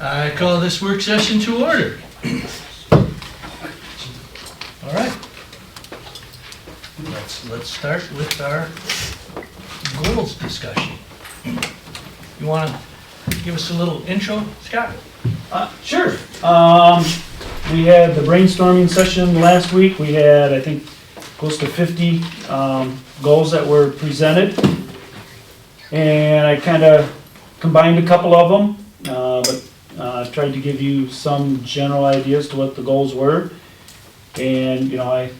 I call this work session to order. All right. Let's start with our goals discussion. You want to give us a little intro, Scott? Sure. We had the brainstorming session last week. We had, I think, close to 50 goals that were presented. And I kind of combined a couple of them, but tried to give you some general ideas to what the goals were. And, I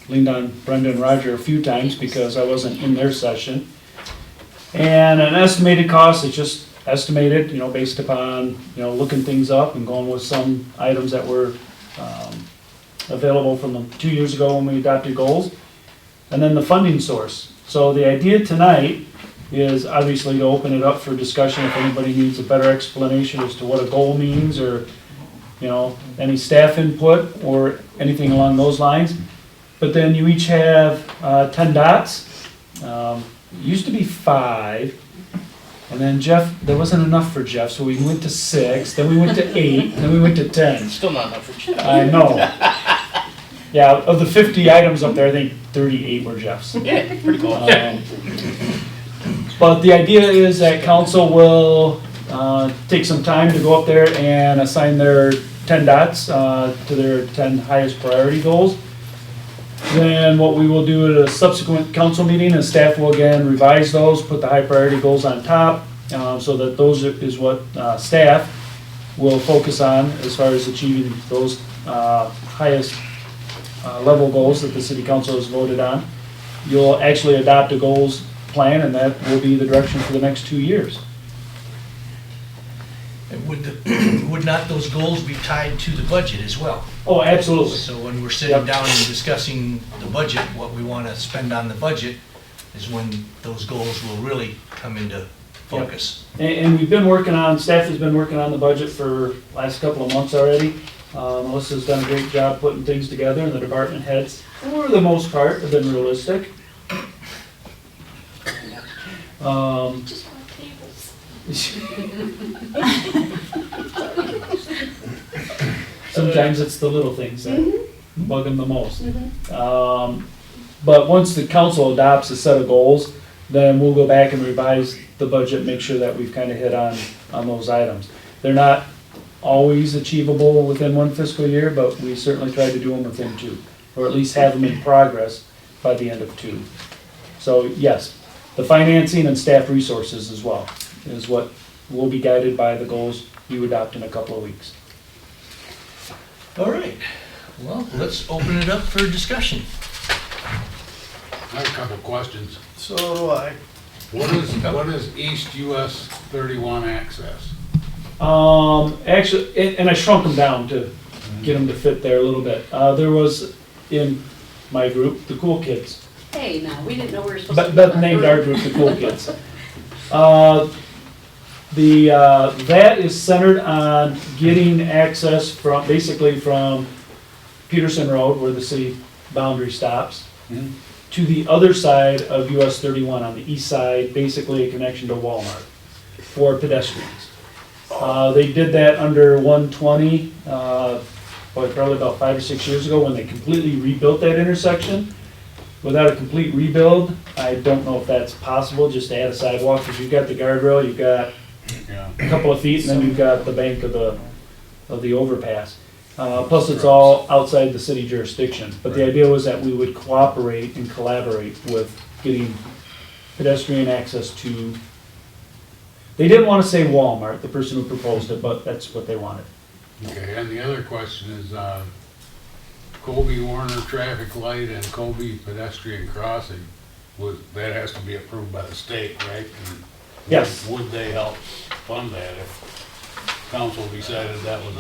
leaned on Brenda and Roger a few times because I wasn't in their session. And an estimated cost, it's just estimated, based upon, looking things up and going with some items that were available from the 2 years ago when we adopted goals. And then the funding source. So the idea tonight is obviously to open it up for discussion if anybody needs a better explanation as to what a goal means, or, any staff input or anything along those lines. But then you each have 10 dots. It used to be 5. And then Jeff, there wasn't enough for Jeff, so we went to 6, then we went to 8, then we went to 10. Still not enough for Jeff. I know. Yeah, of the 50 items up there, I think 38 were Jeff's. Yeah, pretty cool. But the idea is that council will take some time to go up there and assign their 10 dots to their 10 highest priority goals. Then what we will do at a subsequent council meeting is staff will again revise those, put the high priority goals on top, so that those is what staff will focus on as far as achieving those highest level goals that the city council has voted on. You'll actually adopt a goals plan, and that will be the direction for the next 2 years. And would not those goals be tied to the budget as well? Oh, absolutely. So when we're sitting down and discussing the budget, what we want to spend on the budget is when those goals will really come into focus. And we've been working on, staff has been working on the budget for last couple of months already. Melissa's done a great job putting things together, and the department heads, for the most part, have been realistic. Just want tables. Sometimes it's the little things that bug them the most. But once the council adopts a set of goals, then we'll go back and revise the budget, make sure that we've kind of hit on those items. They're not always achievable within one fiscal year, but we certainly try to do them within 2, or at least have them in progress by the end of 2. So yes, the financing and staff resources as well is what will be guided by the goals you adopt in a couple of weeks. All right, well, let's open it up for discussion. I have a couple of questions. So do I. What is East US 31 access? Actually, and I shrunk them down to get them to fit there a little bit. There was, in my group, the Cool Kids. Hey, now, we didn't know we were supposed to. Beth named our group the Cool Kids. That is centered on getting access from, basically from Peterson Road, where the city boundary stops, to the other side of US 31 on the east side, basically a connection to Walmart for pedestrians. They did that under 120, probably about 5 or 6 years ago when they completely rebuilt that intersection. Without a complete rebuild, I don't know if that's possible, just to add a sidewalk, because you've got the guardrail, you've got a couple of feet, and then you've got the bank of the overpass. Plus, it's all outside the city jurisdiction. But the idea was that we would cooperate and collaborate with getting pedestrian access to, they didn't want to say Walmart, the person who proposed it, but that's what they wanted. Okay, and the other question is, Colby Warner traffic light and Colby pedestrian crossing, that has to be approved by the state, right? And Yes. Would they help fund that if council decided that was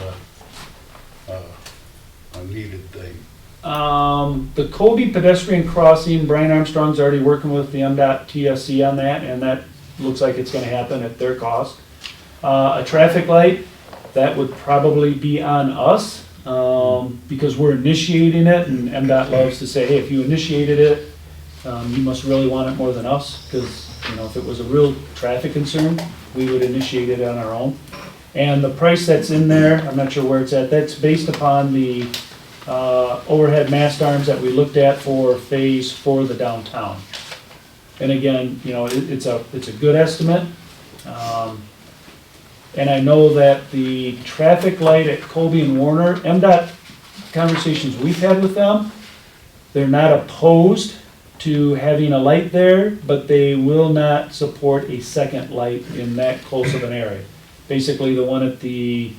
a needed thing? The Colby pedestrian crossing, Brian Armstrong's already working with the MDOT TSC on that, and that looks like it's gonna happen at their cost. A traffic light, that would probably be on us, because we're initiating it, and MDOT loves to say, hey, if you initiated it, you must really want it more than us, because, if it was a real traffic concern, we would initiate it on our own. And the price that's in there, I'm not sure where it's at, that's based upon the overhead mast arms that we looked at for phase 4 of the downtown. And again, you know, it's a good estimate. And I know that the traffic light at Colby and Warner, MDOT conversations we've had with them, they're not opposed to having a light there, but they will not support a second light in that close of an area. Basically, the one at the,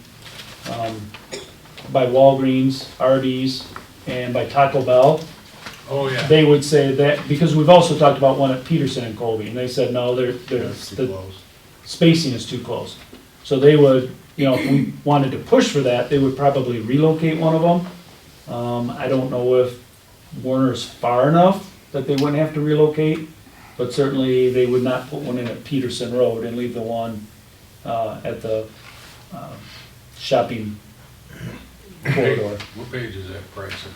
by Walgreens, Arby's, and by Taco Bell, Oh, yeah. they would say that, because we've also talked about one at Peterson and Colby, and they said, no, the spacing is too close. So they would, you know, if we wanted to push for that, they would probably relocate one of them. I don't know if Warner's far enough that they wouldn't have to relocate, but certainly they would not put one in at Peterson Road and leave the one at the shopping corridor. What page is that pricing?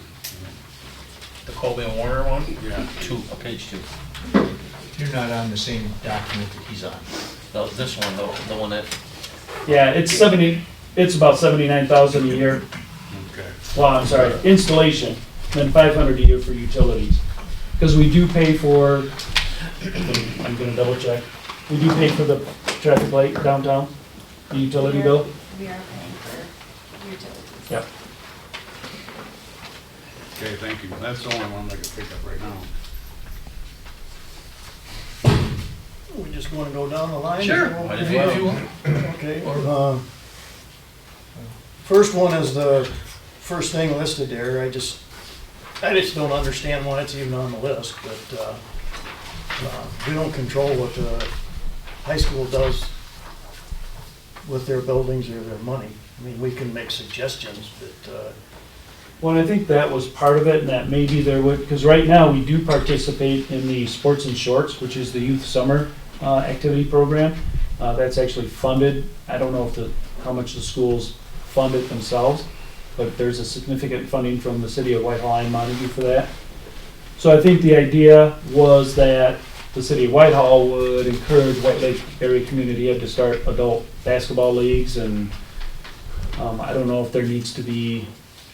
The Colby and Warner one? Yeah. Page 2. You're not on the same document that he's on. This one, the one that, Yeah, it's about 79,000 a year. Okay. Well, I'm sorry, installation, then 500 a year for utilities. Because we do pay for, I'm gonna double check, we do pay for the traffic light downtown, the utility bill. We are paying for utilities. Yep. Okay, thank you. That's the only one I can pick up right now. We just wanna go down the line? Sure. Okay. If you want. Okay, first one is the first thing listed there. I just don't understand why it's even on the list, but we don't control what the high school does with their buildings or their money. I mean, we can make suggestions, but, Well, I think that was part of it, and that maybe there would, because right now we do participate in the Sports and Shorts, which is the youth summer activity program. That's actually funded. I don't know how much the schools fund it themselves, but there's a significant funding from the city of Whitehall and Montague for that. So I think the idea was that the city of Whitehall would encourage White Lake area community ed to start adult basketball leagues, and I don't know if there needs to be,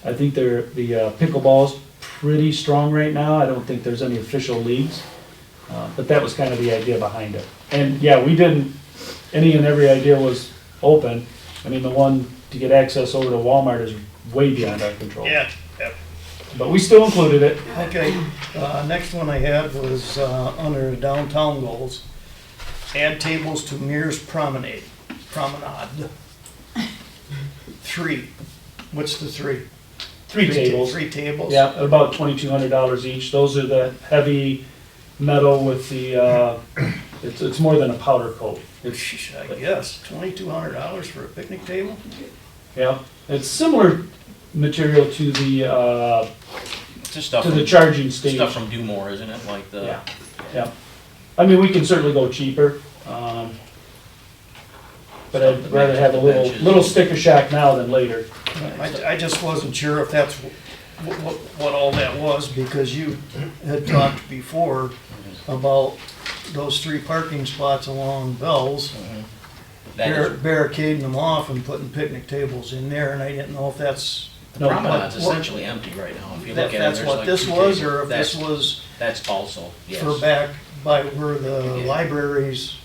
I think the pickleball's pretty strong right now. I don't think there's any official leagues, but that was kind of the idea behind it. And yeah, we didn't, any and every idea was open. I mean, the one to get access over to Walmart is way beyond our control. yeah. But we still included it. Okay, next one I had was under the downtown goals. Add tables to Mears Promenade. 3. What's the 3? Three tables. 3 tables? Yeah, about $2,200 each. Those are the heavy metal with the, it's more than a powder coat. Sheesh, I guess, $2,200 for a picnic table? Yeah, it's similar material to the, Just stuff to the charging station. stuff from Dumore, isn't it? Like the. Yeah, yeah. I mean, we can certainly go cheaper, but I'd rather have a little sticker shock now than later. I just wasn't sure if that's what all that was, because you had talked before about those 3 parking spots along Bell's, That is, barricading them off and putting picnic tables in there, and I didn't know if that's. the promenade's essentially empty right now. If you look at it, That's there's what like this 2 was, tables. or if this was That's also, yes, for back by where the Yeah. library's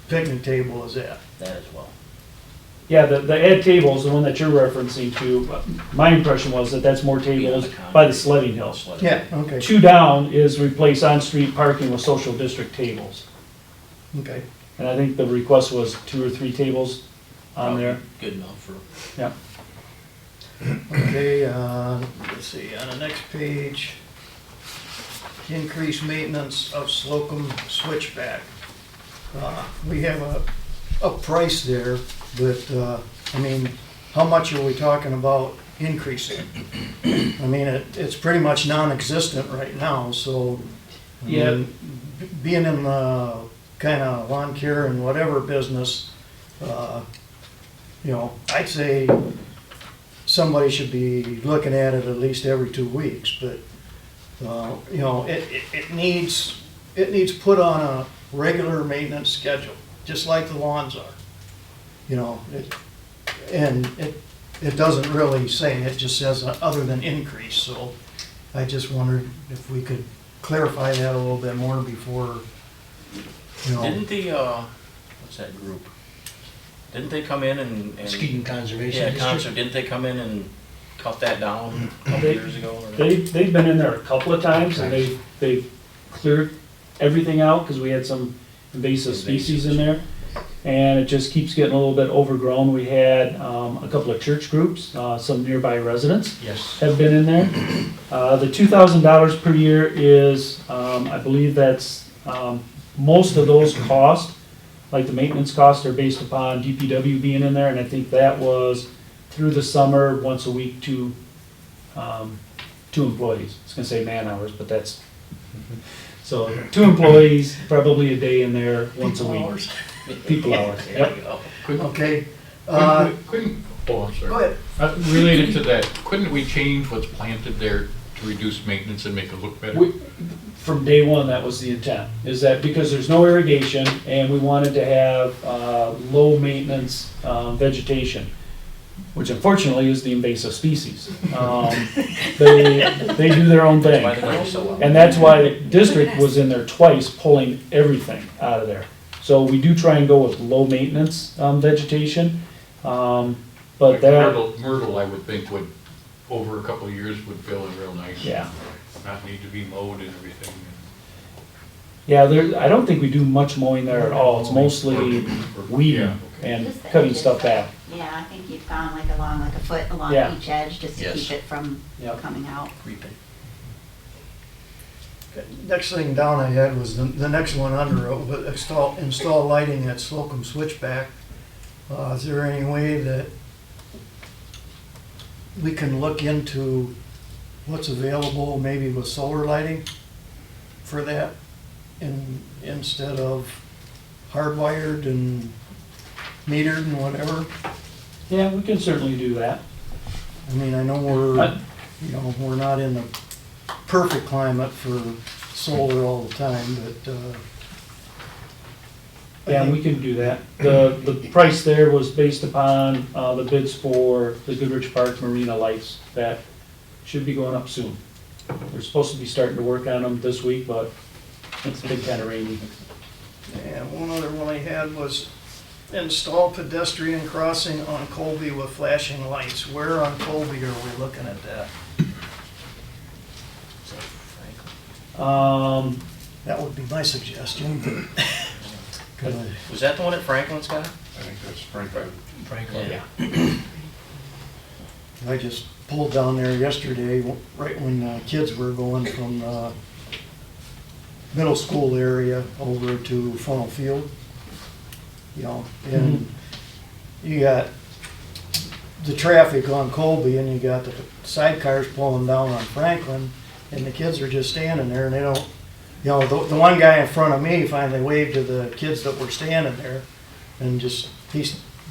picnic table is at. that as well. Yeah, the ed tables, the one that you're referencing to, my impression was that that's more tables Beyond the by the sledding hill. Sled. Yeah, okay, 2 down is replace on-street parking with social district tables. okay. And I think the request was 2 or 3 tables on Probably there. Good enough for, Yeah. Okay, let's see, on the next page, increase maintenance of Slocum switchback. We have a price there, but, I mean, how much are we talking about increasing? I mean, it's pretty much non-existent right now, so. I Yeah. mean, being in the kind of lawn care and whatever business, you know, I'd say somebody should be looking at it at least every 2 weeks, but, you know, it needs put on a regular maintenance schedule, just like the lawns are. You know, And it doesn't really say, it just says other than increase, so I just wondered if we could clarify that a little bit more before, you know. Didn't the, what's that group? Didn't they come in and? Skeeton Conservation Yeah, District. concert, didn't they come in and cut that down a couple They- years ago? or- They've been in there a couple of times, and they've cleared everything out, because we had some invasive species in there. And it just keeps getting a little bit overgrown. We had a couple of church groups, some nearby residents Yes. have been in there. The $2,000 per year is, I believe that's, most of those costs, like the maintenance costs, are based upon DPW being in there, and I think that was through the summer, once a week, two employees. I was gonna say man hours, but that's, so 2 employees, probably a day in there, once a week. People hours, There yep. you go. Okay, Couldn't, oh, I'm sorry. go ahead. Related to that, couldn't we change what's planted there to reduce maintenance and make it look better? From day one, that was the intent, is that because there's no irrigation, and we wanted to have low-maintenance vegetation, which unfortunately is the invasive species. They do their own That's why thing. they're doing so well. And that's why the district was in there twice, pulling everything out of there. So we do try and go with low-maintenance vegetation, but Like that, Myrtle, I would think would, over a couple of years, would fill in real nice. yeah. Not need to be mowed and everything. Yeah, there, I don't think we do much mowing there at all. It's mostly weeding Yeah, okay. and Just the cutting edges, stuff but- back. Yeah, I think you've gone like along, like a foot along Yeah. each edge, just to Yes. keep it from Yep. coming out. Creeping. Next thing down I had was the next one under, install lighting at Slocum Switchback. Is there any way that we can look into what's available, maybe with solar lighting for that, instead of hardwired and metered and whatever? Yeah, we can certainly do that. I mean, I know we're not in the perfect climate for solar all the time, but, I Yeah, think- we can do that. The price there was based upon the bids for the Goodrich Park Marina lights that should be going up soon. We're supposed to be starting to work on them this week, but it's been kind of rainy. And one other one I had was install pedestrian crossing on Colby with flashing lights. Where on Colby are we looking at that? Is that Franklin? That would be my suggestion, but. 'Cause Was that the one at Franklin, Scott? I think that's Franklin. Franklin. Yeah. I just pulled down there yesterday, right when kids were going from the middle school area over to Funnel Field. You know, and you got the traffic on Colby and you got the sidecars pulling down on Franklin, and the kids are just standing there and they don't, you know, the one guy in front of me finally waved to the kids that were standing there and he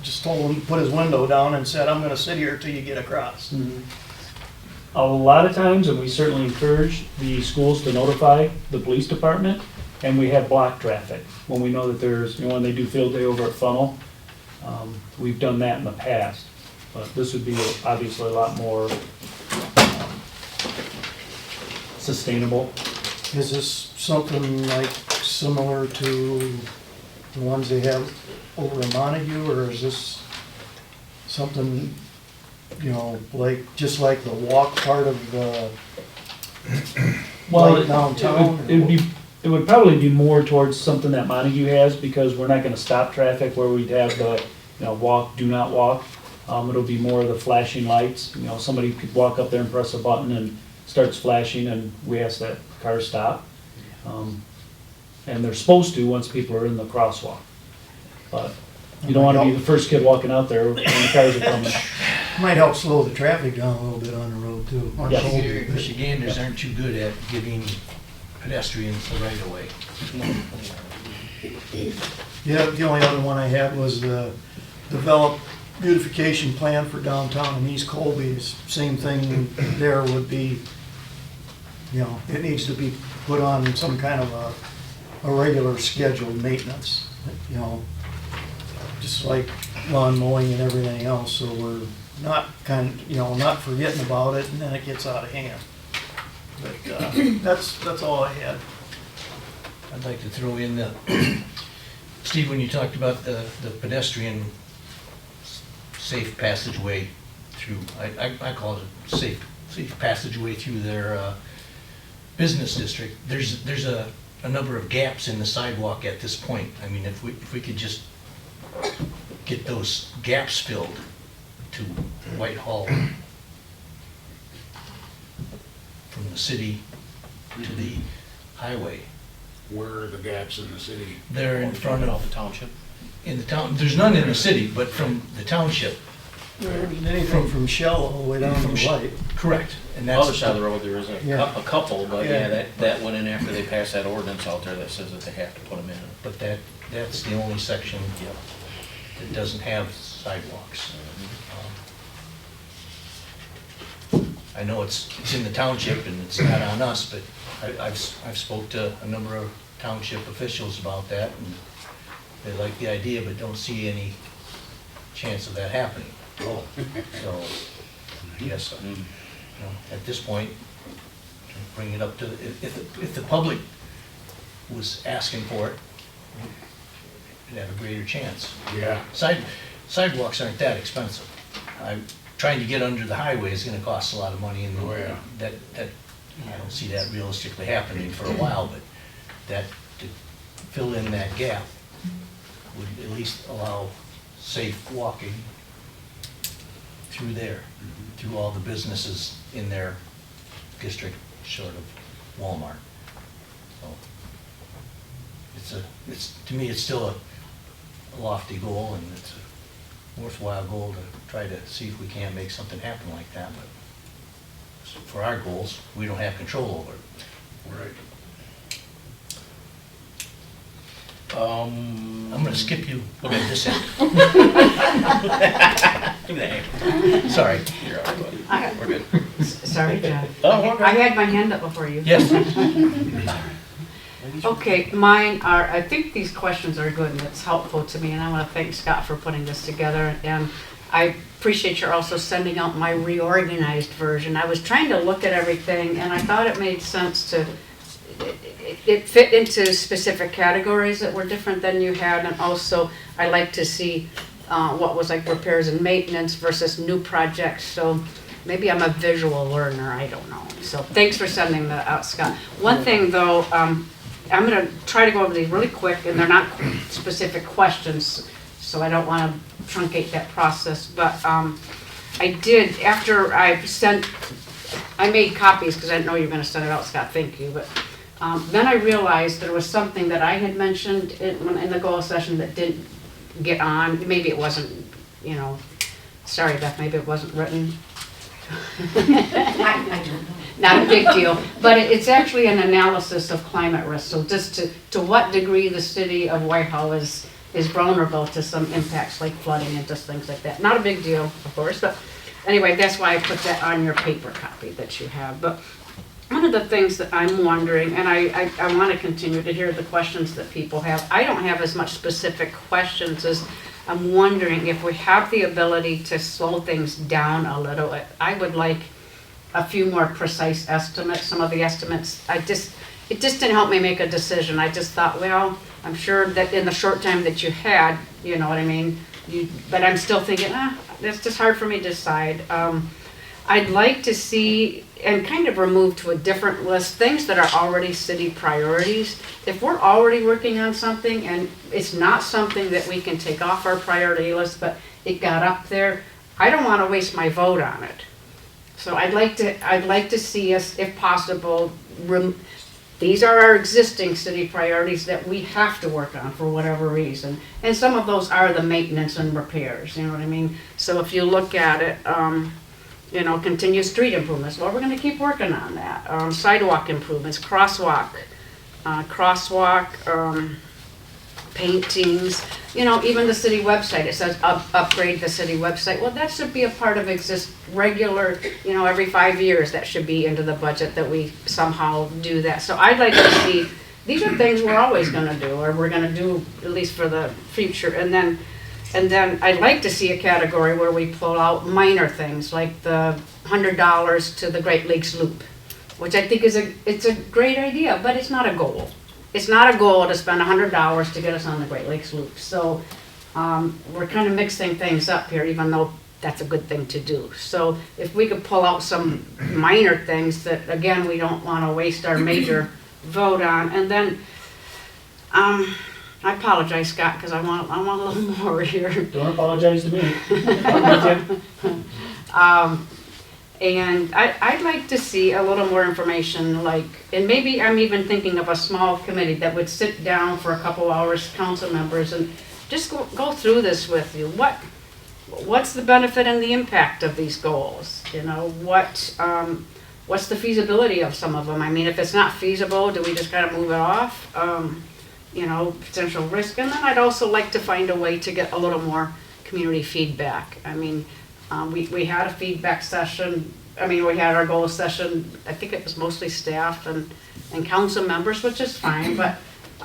just told them, put his window down and said, I'm gonna sit here till you get across. A lot of times, and we certainly encourage the schools to notify the police department, and we have block traffic when we know that there's, you know, when they do field day over at Funnel. We've done that in the past, but this would be obviously a lot more sustainable. Is this something like similar to the ones they have over in Montague, or is this something, you know, like, just like the walk part of the Well, light downtown? it would probably be more towards something that Montague has, because we're not gonna stop traffic where we'd have the, you know, walk, do not walk. It'll be more of the flashing lights, you know, somebody could walk up there and press a button and starts flashing, and we ask that car stop. And they're supposed to, once people are in the crosswalk. But you don't wanna be the first kid walking out there when the cars are coming. Might help slow the traffic down a little bit on the road too. on Yes. Colby, but- Michiganders aren't too good at giving pedestrians the right of way. Yeah, the only other one I had was the develop beautification plan for downtown in East Colby. Same thing there would be, you know, it needs to be put on some kind of a regular scheduled maintenance, you know. just like lawn mowing and everything else, so we're not not forgetting about it, and then it gets out of hand. But that's all I had. I'd like to throw in the, Steve, when you talked about the pedestrian safe passageway through, I call it a safe passageway through their business district, there's a number of gaps in the sidewalk at this point. I mean, if we could just get those gaps filled to Whitehall from the city to the highway. Where are the gaps in the city? They're in front off of, the township. in the town, there's none in the city, but from the township. Anything from Shell all the way down to White. Correct. And The other that's, side of the road, there is a Yeah. a couple, but Yeah. yeah, that went in after they passed that ordinance out there that says that they have to put them in. but that's the only section that doesn't have sidewalks. I know it's in the township and it's not on us, but I've spoke to a number of township officials about that, and they like the idea, but don't see any chance of that happening. Oh. So, yes, at this point, bring it up to, if the public was asking for it, it'd have a greater chance. Yeah. Sidewalks aren't that expensive. Trying to get under the highway is gonna cost a lot of money, and Oh, yeah. that, I don't see that realistically happening for a while, but that, to fill in that gap would at least allow safe walking through there, through all the businesses in their district, short of Walmart. So, to me, it's still a lofty goal, and it's a worthwhile goal to try to see if we can make something happen like that, but for our goals, we don't have control over it. Right. I'm gonna skip you. Look at this end. Sorry. You're all right, bud. We're good. Sorry, John. Oh, okay. I had my hand up before you. Yes. Okay, mine are, I think these questions are good and it's helpful to me, and I want to thank Scott for putting this together. And I appreciate you're also sending out my reorganized version. I was trying to look at everything and I thought it made sense to, it fit into specific categories that were different than you had, and also I like to see what was like repairs and maintenance versus new projects. So maybe I'm a visual learner, I don't know. So thanks for sending that out, Scott. One thing though, I'm gonna try to go over these really quick, and they're not specific questions, so I don't wanna truncate that process, but I did, after I made copies, because I didn't know you were gonna send it out, Scott, thank you, but then I realized there was something that I had mentioned in the goal session that didn't get on, maybe it wasn't, sorry Beth, maybe it wasn't written. I don't know. Not a big deal, but it's actually an analysis of climate risk. So just to what degree the city of Whitehall is vulnerable to some impacts like flooding and just things like that. Not a big deal, of course, but anyway, that's why I put that on your paper copy that you have. But one of the things that I'm wondering, and I want to continue to hear the questions that people have. I don't have as much specific questions as I'm wondering if we have the ability to slow things down a little. I would like a few more precise estimates. Some of the estimates, it just didn't help me make a decision. I just thought, well, I'm sure that in the short time that you had, you know what I mean? But I'm still thinking, that's just hard for me to decide. I'd like to see, and kind of remove to a different list, things that are already city priorities. If we're already working on something and it's not something that we can take off our priority list, but it got up there, I don't want to waste my vote on it. So I'd like to see us, if possible, these are our existing city priorities that we have to work on for whatever reason. And some of those are the maintenance and repairs, you know what I mean? So if you look at it, continue street improvements, well, we're gonna keep working on that. Sidewalk improvements, crosswalk, paintings, even the city website, it says upgrade the city website. Well, that should be a part of regular, every 5 years, that should be into the budget that we somehow do that. So I'd like to see, these are things we're always gonna do, or we're gonna do at least for the future. And then And then I'd like to see a category where we pull out minor things, like the $100 to the Great Lakes Loop, which I think it's a great idea, but it's not a goal. It's not a goal to spend $100 to get us on the Great Lakes Loop. So we're kind of mixing things up here, even though that's a good thing to do. So if we could pull out some minor things that, again, we don't want to waste our major vote on. And then, I apologize, Scott, because I want a little more here. Don't apologize to me. I'm with you. And I'd like to see a little more information, like, and maybe I'm even thinking of a small committee that would sit down for a couple hours, council members, and just go through this with you. What's the benefit and the impact of these goals? You know, what's the feasibility of some of them? I mean, if it's not feasible, do we just kind of move it off? You know, potential risk. And then I'd also like to find a way to get a little more community feedback. I mean, we had a feedback session. I mean, we had our goal session. I think it was mostly staff and council members, which is fine, but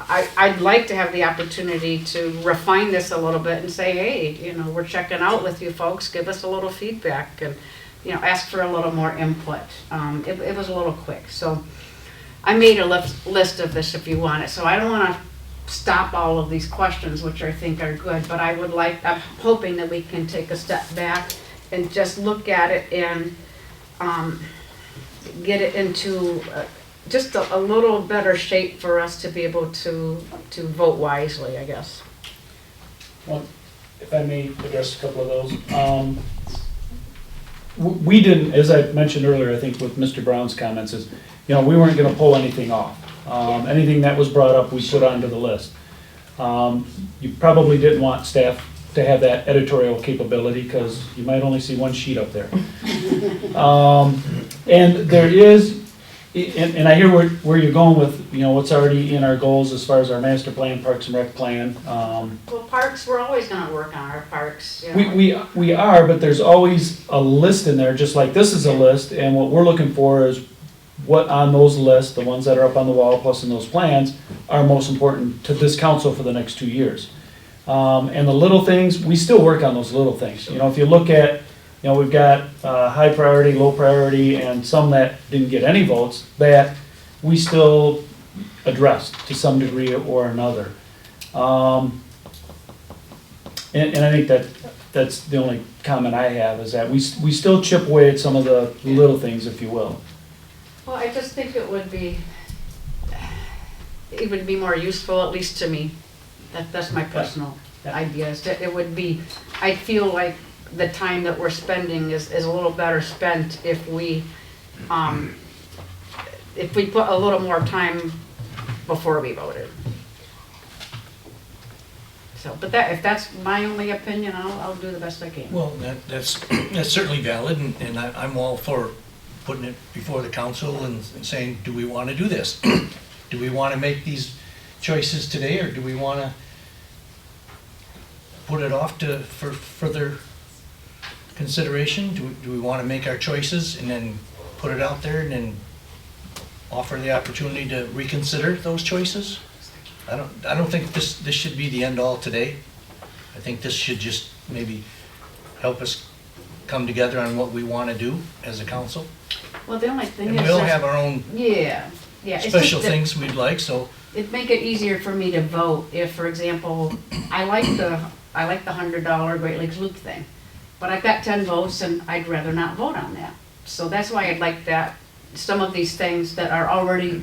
I'd like to have the opportunity to refine this a little bit and say, hey, you know, we're checking out with you folks, give us a little feedback and, you know, ask for a little more input. It was a little quick. So I made a list of this if you want it. So I don't want to stop all of these questions, which I think are good, but I'm hoping that we can take a step back and just look at it and get it into just a little better shape for us to be able to vote wisely, I guess. Well, if I may address a couple of those. We didn't, as I mentioned earlier, I think with Mr. Brown's comments is, you know, we weren't gonna pull anything off. Anything that was brought up, we put onto the list. You probably didn't want staff to have that editorial capability, because you might only see one sheet up there. And there is, and I hear where you're going with, you know, what's already in our goals as far as our master plan, Parks and Rec plan. Well, parks, we're always gonna work on our parks, you know. We are, but there's always a list in there, just like this is a list, and what we're looking for is what on those lists, the ones that are up on the wall, plus in those plans, are most important to this council for the next 2 years. And the little things, we still work on those little things. You know, if you look at, you know, we've got high priority, low priority, and some that didn't get any votes that we still addressed to some degree or another. And I think that's the only comment I have, is that we still chip away at some of the little things, if you will. Well, I just think it would be more useful, at least to me. That's my personal idea, is that it would be, I feel like the time that we're spending is a little better spent if we put a little more time before we voted. So, but if that's my only opinion, I'll do the best I can. Well, that's certainly valid, and I'm all for putting it before the council and saying, do we want to do this? Do we want to make these choices today, or do we want to put it off for further consideration? Do we want to make our choices and then put it out there and then offer the opportunity to reconsider those choices? I don't think this should be the end all today. I think this should just maybe help us come together on what we want to do as a council. Well, the only thing And is, we all have our own yeah. It's special just that things we'd like, so. it'd make it easier for me to vote if, for example, I like the $100 Great Lakes Loop thing, but I've got 10 votes and I'd rather not vote on that. So that's why I'd like that, some of these things that are already,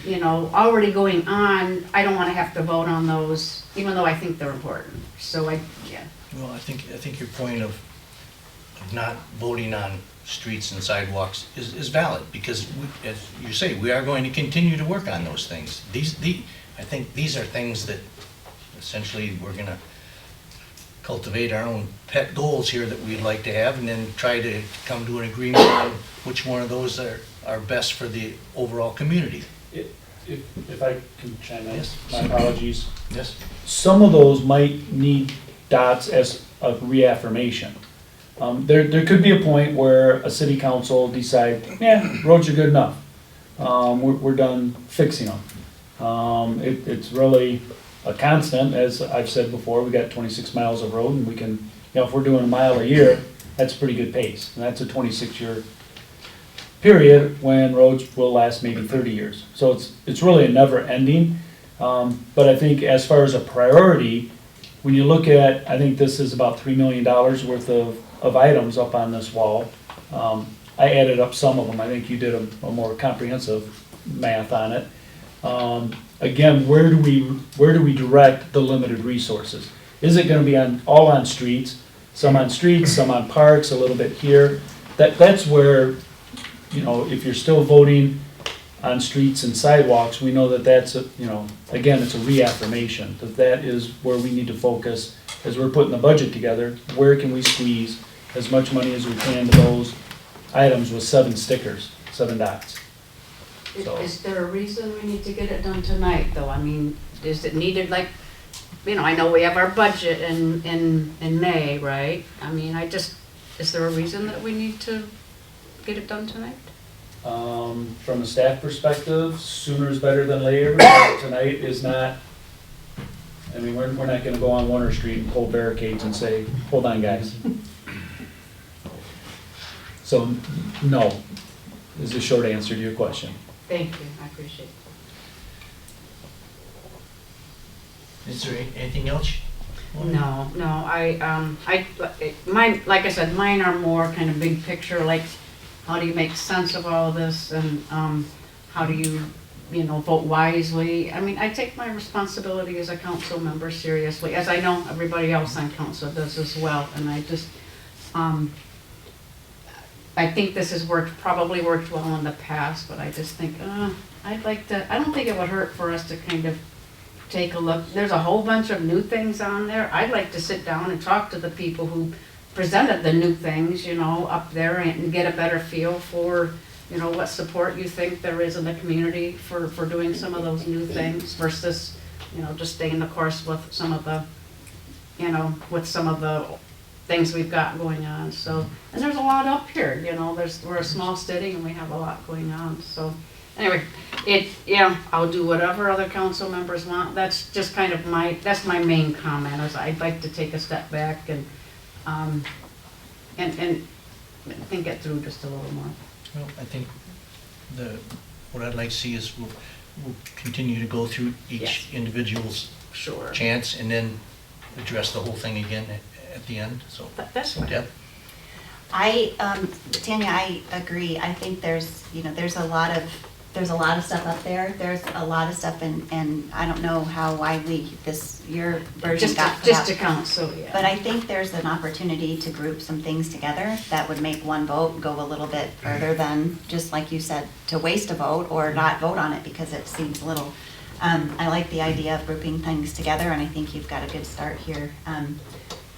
you know, already going on, I don't want to have to vote on those, even though I think they're important. So yeah. Well, I think your point of not voting on streets and sidewalks is valid, because as you say, we are going to continue to work on those things. I think these are things that essentially we're gonna cultivate our own pet goals here that we'd like to have, and then try to come to an agreement on which one of those are best for the overall community. If I can chime in, Yes. my apologies. Yes. Some of those might need dots as a reaffirmation. There could be a point where a city council decide, yeah, roads are good enough. We're done fixing them. It's really, a constant, as I've said before, we got 26 miles of road, and we can, if we're doing a mile a year, that's a pretty good pace. And that's a 26-year period when roads will last maybe 30 years. So it's really a never ending. But I think as far as a priority, when you look at, I think this is about $3 million worth of items up on this wall. I added up some of them. I think you did a more comprehensive math on it. Again, where do we direct the limited resources? Is it gonna be all on streets, some on streets, some on parks, a little bit here? That's where, if you're still voting on streets and sidewalks, we know that's again, it's a reaffirmation, that is where we need to focus as we're putting the budget together. Where can we squeeze as much money as we can to those items with 7 stickers, 7 dots? So- Is there a reason we need to get it done tonight, though? I mean, is it needed, like, I know we have our budget in May, right? I mean, is there a reason that we need to get it done tonight? From a staff perspective, sooner is better than later. Tonight is not, I mean, we're not gonna go on Warner Street and pull barricades and say, hold on, guys. So, no, is the short answer to your question. Thank you, I appreciate it. Is there anything else? No, mine, like I said, mine are more kind of big picture, like, how do you make sense of all of this, and, how do you, vote wisely? I mean, I take my responsibility as a council member seriously, as I know everybody else on council does as well, and I just, I think this has probably worked well in the past, but I just think, I don't think it would hurt for us to kind of take a look. There's a whole bunch of new things on there. I'd like to sit down and talk to the people who presented the new things, up there, and get a better feel for, what support you think there is in the community for doing some of those new things versus, just staying the course with some of the, things we've got going on. So, and there's a lot up here, we're a small city and we have a lot going on. So anyway, I'll do whatever other council members want. That's just kind of that's my main comment, is I'd like to take a step back and get through just a little more. Well, I think what I'd like to see is we'll continue to go through each Yes. individual's Sure. chance and then address the whole thing again at the end, so. That's fine. Deb? Tanya, I agree. I think there's a lot of stuff up there. There's a lot of stuff, and I don't know how widely your version got put Just out. to council, yeah. But I think there's an opportunity to group some things together that would make one vote go a little bit further than, just like you said, to waste a vote or not vote on it because it seems a little, I like the idea of grouping things together, and I think you've got a good start here.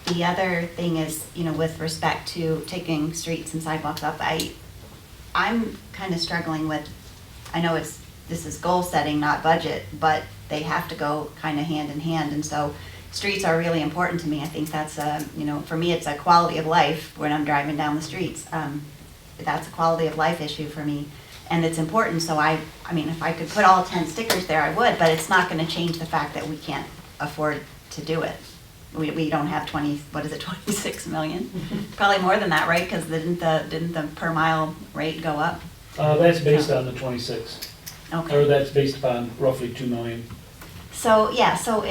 The other thing is, with respect to taking streets and sidewalks up, I'm kind of struggling with, I know this is goal setting, not budget, but they have to go kind of hand in hand, and so streets are really important to me. I think that's for me, it's a quality of life when I'm driving down the streets. That's a quality of life issue for me, and it's important. So I mean, if I could put all 10 stickers there, I would, but it's not going to change the fact that we can't afford to do it. We don't have 26 million? Probably more than that, right? Because didn't the per mile rate go up? That's based on the 26, Okay. or that's based upon roughly 2 million. So, yeah, so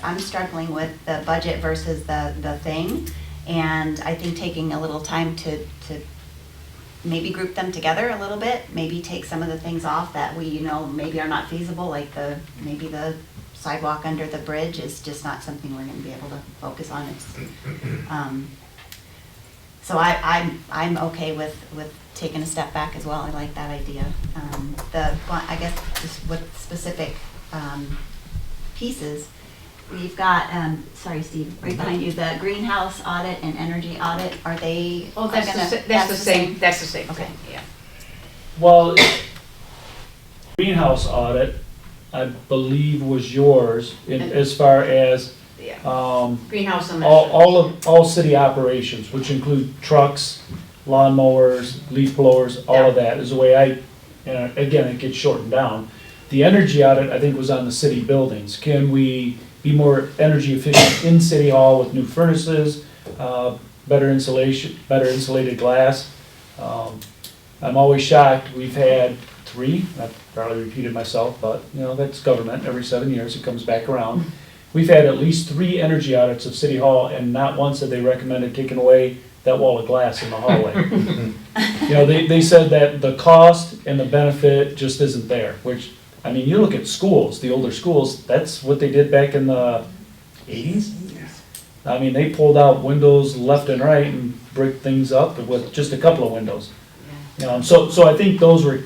I'm struggling with the budget versus the thing. And I think taking a little time to maybe group them together a little bit, maybe take some of the things off that we, maybe are not feasible, like maybe the sidewalk under the bridge is just not something we're gonna be able to focus on. So I'm okay with taking a step back as well. I like that idea. I guess just with specific pieces, we've got, sorry Steve, right behind you, the greenhouse audit and energy audit, are they? Oh, that's the same Okay. thing, yeah. Well, greenhouse audit, I believe, was yours as far as Yeah. all Greenhouse emissions. all city operations, which include trucks, lawnmowers, leaf blowers, all of that is the way again, it gets shortened down. The energy audit, I think, was on the city buildings. Can we be more energy efficient in City Hall with new furnaces, better insulation, better insulated glass? I'm always shocked, we've had 3, I've probably repeated myself, but, you know, that's government, every 7 years it comes back around. We've had at least 3 energy audits of City Hall, and not once have they recommended taking away that wall of glass in the hallway. You know, they said that the cost and the benefit just isn't there, which, I mean, you look at schools, the older schools, that's what they did back in the 80s. I mean, they pulled out windows left and right and bricked things up with just a couple of windows. So I think those were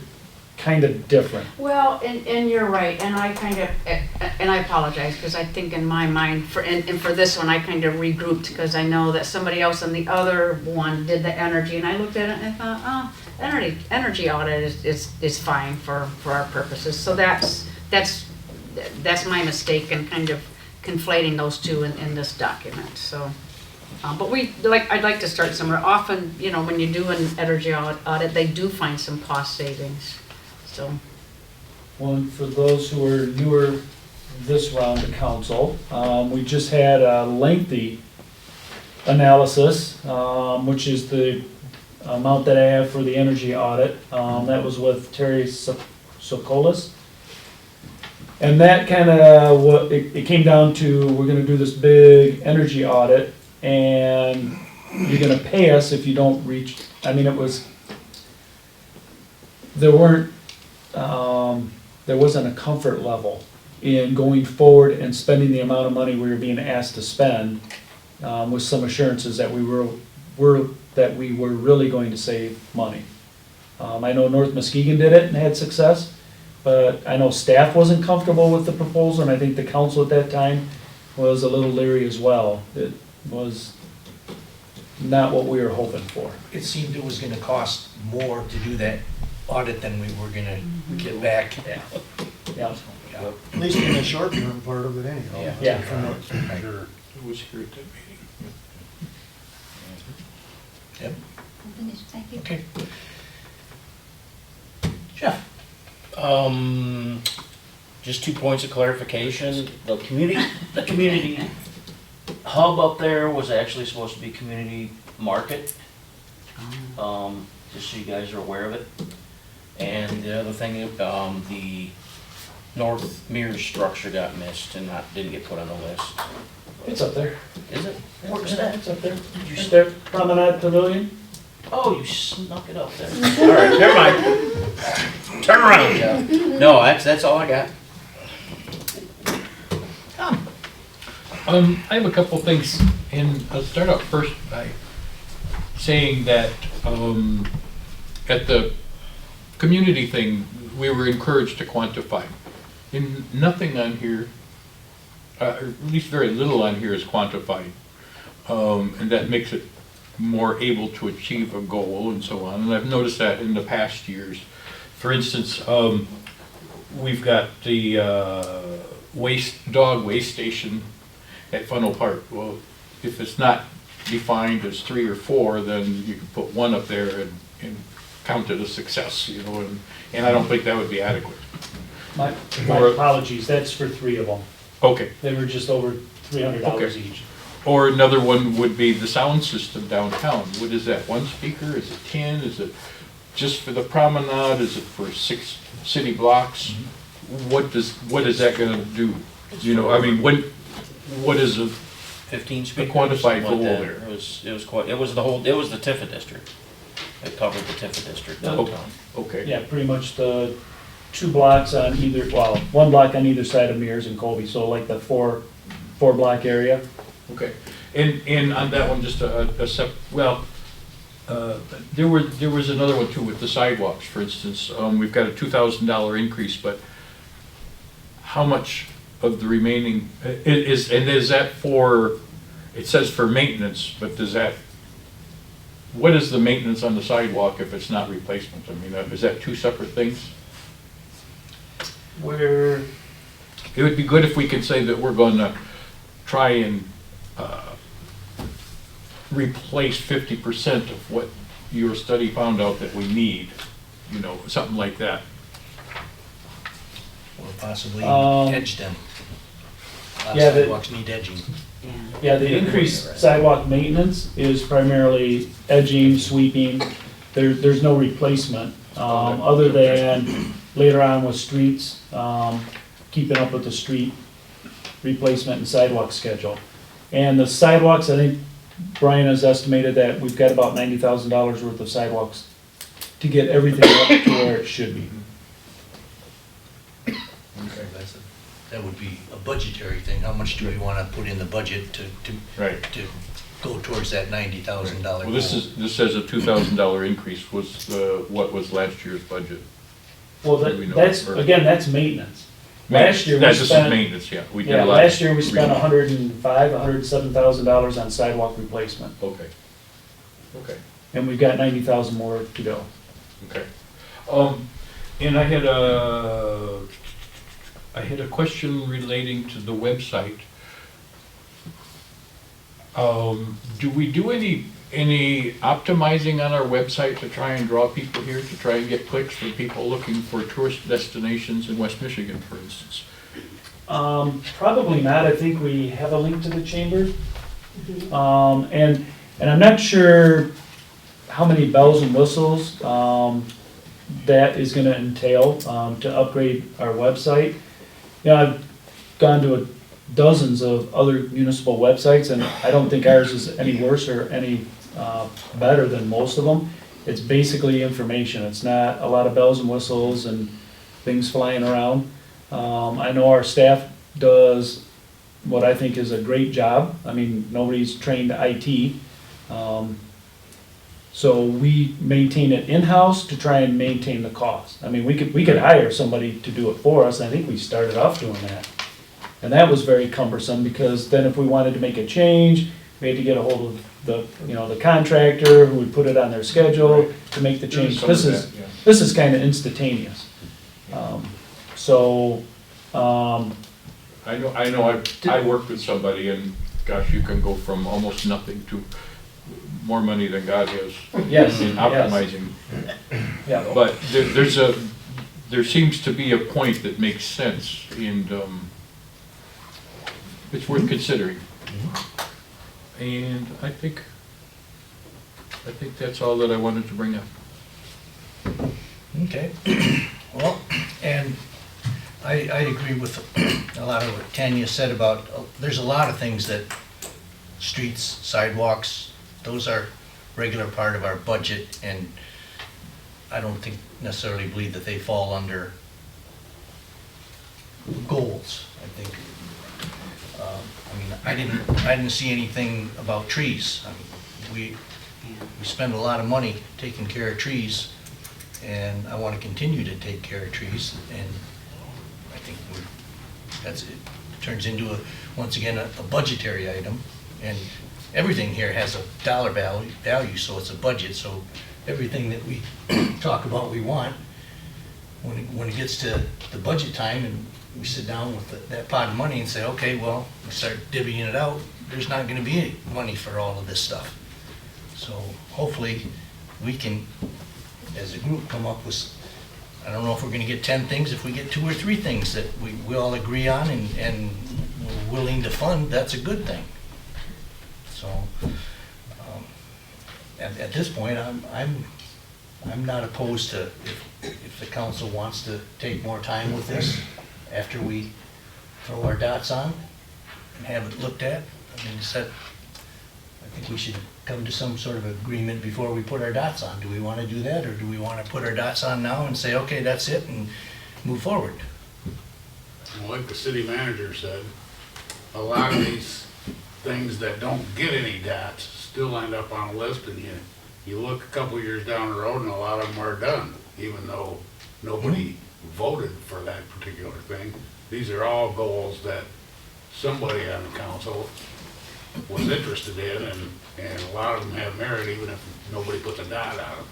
kind of different. Well, and you're right, and I kind of, and I apologize, because I think in my mind, and for this one, I kind of regrouped, because I know that somebody else on the other one did the energy, and I looked at it and I thought, oh, energy audit is fine for our purposes, so that's my mistake in kind of conflating those two in this document, so. But I'd like to start somewhere. Often, you know, when you do an energy audit, they do find some cost savings, so. Well, and for those who are newer this round of council, we just had a lengthy analysis, which is the amount that I have for the energy audit. That was with Terry Sokolis. And that kind of, it came down to, we're gonna do this big energy audit, and you're gonna pay us if you don't reach, I mean, there wasn't a comfort level in going forward and spending the amount of money we were being asked to spend, with some assurances that we were really going to save money. I know North Muskegon did it and had success, but I know staff wasn't comfortable with the proposal, and I think the council at that time was a little leery as well. It was not what we were hoping for. It seemed it was gonna cost more to do that audit than we were gonna get back. Yeah. At least in the short term part of it anyhow. Yeah. Sure. It was here at that meeting. Yep, Thank you. okay. Jeff? Just 2 points of clarification. The community hub up there was actually supposed to be community market. Just so you guys are aware of it. And the other thing, the North Mears structure got missed and didn't get put on the list. It's up there. Is it? Where's that? It's up there. Did you Right there, Promenade Pavilion. Oh, you snuck it up there. All right, never mind. Turn around, Jeff. No, that's all I got. I have a couple things, and I'll start out first by saying that at the community thing, we were encouraged to quantify. And nothing on here, or at least very little on here is quantified. And that makes it more able to achieve a goal and so on. And I've noticed that in the past years. For instance, we've got the dog waste station at Funnel Park. Well, if it's not defined as 3 or 4, then you can put 1 up there and count it a success, you know, and I don't think that would be adequate. My apologies, that's for 3 of them. Okay. They were just over $300 Okay. each. Or another one would be the sound system downtown. What is that, 1 speaker? Is it 10? Is it just for the promenade? Is it for 6 city blocks? What is that gonna do? You know, I mean, what is a 15 speakers. quantified something like goal that. there? It was the Tifa district. It covered the Tifa district downtown. Okay. Yeah, pretty much the 2 blocks on either, well, 1 block on either side of Mears and Colby, so like the 4 block area. Okay. And on that one, just there was another one too with the sidewalks, for instance. We've got a $2,000 increase, but how much of the remaining is that for, it says for maintenance, but what is the maintenance on the sidewalk if it's not replacement? I mean, is that 2 separate things? Where, It would be good if we could say that we're going to try and replace 50% of what your study found out that we need, you know, something like that. possibly Um, edge them. A lot yeah, of the- sidewalks need edging. Yeah, the increased sidewalk maintenance is primarily edging, sweeping. There's no replacement, other than later on with streets, keeping up with the street replacement and sidewalk schedule. And the sidewalks, I think Brian has estimated that we've got about $90,000 worth of sidewalks to get everything up to where it should be. That would be a budgetary thing. How much do we want to put in the budget to Right. go towards that $90,000 Well, goal? this says a $2,000 increase was, what was last year's budget? Well, Do we know? that's, Or- again, that's maintenance. Last year we This is spent, maintenance, yeah. We did yeah, a lot. last year we spent $107,000 on sidewalk replacement, Okay. Okay. and we've got 90,000 more to go. Okay. And I had a question relating to the website. Do we do any optimizing on our website to try and draw people here, to try and get clicks for people looking for tourist destinations in West Michigan, for instance? Probably not, I think we have a link to the chamber. And I'm not sure how many bells and whistles, that is gonna entail, to upgrade our website. You know, I've gone to dozens of other municipal websites, and I don't think ours is any worse or any, better than most of them. It's basically information, it's not a lot of bells and whistles and things flying around. I know our staff does what I think is a great job. I mean, nobody's trained IT. So we maintain it in-house to try and maintain the cost. I mean, we could hire somebody to do it for us, and I think we started off doing that. And that was very cumbersome, because then if we wanted to make a change, we had to get a hold of the contractor who would put it on their schedule to make the change. Some of This is, that, yeah. this is kind of instantaneous. So, I know, I worked with somebody, and gosh, you can go from almost nothing to more money than God has yes, in yes, optimizing. yeah. But there seems to be a point that makes sense, and it's worth considering. And I think that's all that I wanted to bring up. Okay, well, and I agree with a lot of what Tanya said about, there's a lot of things that, streets, sidewalks, those are regular part of our budget, and I don't necessarily believe that they fall under goals, I think. I mean, I didn't see anything about trees. I mean, we spend a lot of money taking care of trees, and I want to continue to take care of trees, and I think it turns into once again, a budgetary item, and everything here has a dollar value, so it's a budget, so everything that we talk about we want, when it gets to the budget time and we sit down with that pot of money and say, okay, well, we start divvying it out, there's not gonna be any money for all of this stuff. So hopefully, we can, as a group, come up with, I don't know if we're gonna get 10 things, if we get 2 or 3 things that we all agree on and we're willing to fund, that's a good thing. So, at this point, I'm not opposed to, if the council wants to take more time with this, after we throw our dots on and have it looked at. I mean, I think we should come to some sort of agreement before we put our dots on. Do we want to do that, or do we want to put our dots on now and say, okay, that's it, and move forward? Well, like the city manager said, a lot of these things that don't get any dots still end up on a list, and you look a couple years down the road and a lot of them are done, even though nobody voted for that particular thing. These are all goals that somebody on the council was interested in, and a lot of them have merit even if nobody puts a dot on them.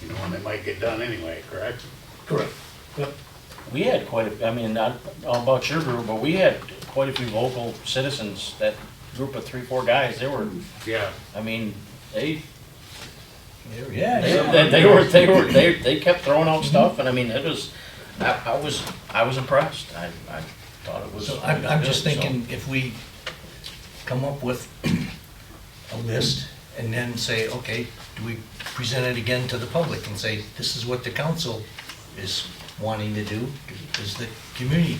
You know, and they might get done anyway, correct? Correct. Yep. We had quite a, I mean, not all about your group, but we had quite a few local citizens, that group of 3-4 guys, they were, Yeah. I mean, they Yeah. they kept throwing out stuff, and I mean, it was, I was impressed. I thought it was. So I'm just good, so. thinking if we come up with a list and then say, okay, do we present it again to the public and say, this is what the council is wanting to do? Does the community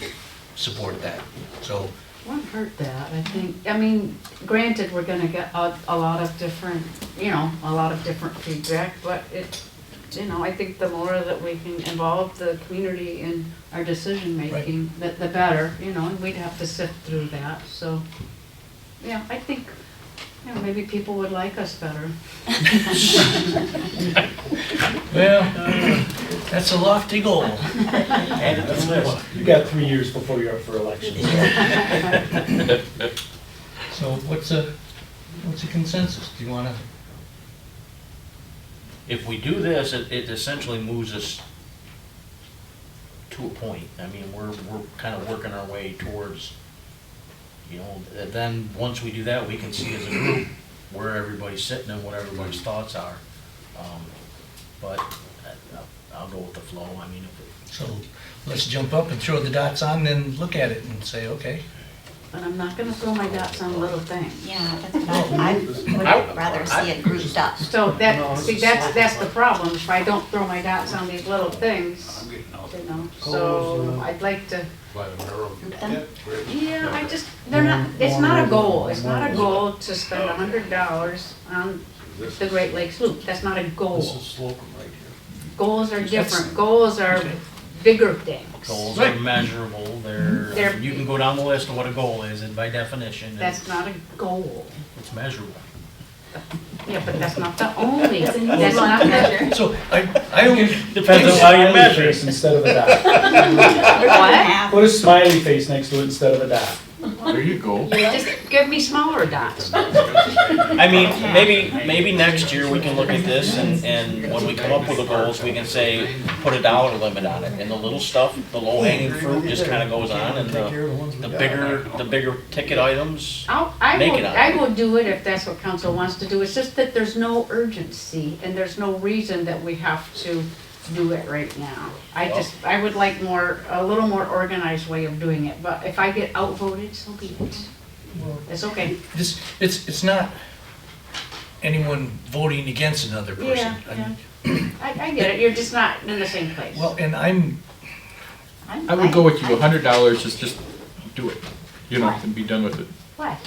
support that? So, Won't hurt that, I think. I mean, granted, we're gonna get a lot of different, a lot of different feedback, but I think the more that we can involve the community in our decision-making, the better, and we'd have to sift through that, so, yeah, I think, maybe people would like us better. well, that's a lofty goal. Add it to the list. You got 3 years before you're up for election. So what's a consensus? Do you wanna? If we do this, it essentially moves us to a point. I mean, we're kind of working our way towards, then once we do that, we can see as a group where everybody's sitting and what everybody's thoughts are. But I'll go with the flow. I mean, So let's jump up and throw the dots on, then look at it and say, okay. But I'm not gonna throw my dots on little things. Yeah, that's what I would rather see it grouped up. So that's the problem. If I don't throw my dots on these little things, I'm getting out so I'd like to, by the railroad. Them? yeah, it's not a goal. It's not a goal to spend $100 on the Great Lakes Loop. That's not a goal. This is Slocum right here. Goals are different. Goals are bigger things. goals are measurable. They're- You can go down the list of what a goal is, and by definition, That's not a goal. it's measurable. Yeah, but that's not the only, that's not the, So I only, Depends on how you measure it instead of a dot. what? Put a smiley face next to it instead of a dot. There you go. Just give me smaller dots. I mean, maybe next year we can look at this and when we come up with the goals, we can say, put a dollar limit on it. And the little stuff, the low hanging fruit just kinda goes on and Take care of the ones we the got. bigger ticket items. I Make it will do it if that's what council wants to do. It's just that there's no urgency and there's no reason that we have to do it right now. I would like a little more organized way of doing it, but if I get outvoted, so be it. It's okay. it's not anyone voting against another person. Yeah. I get it, you're just not in the same place. Well, and I would go with you, $100 is just do it, and be done with it. What?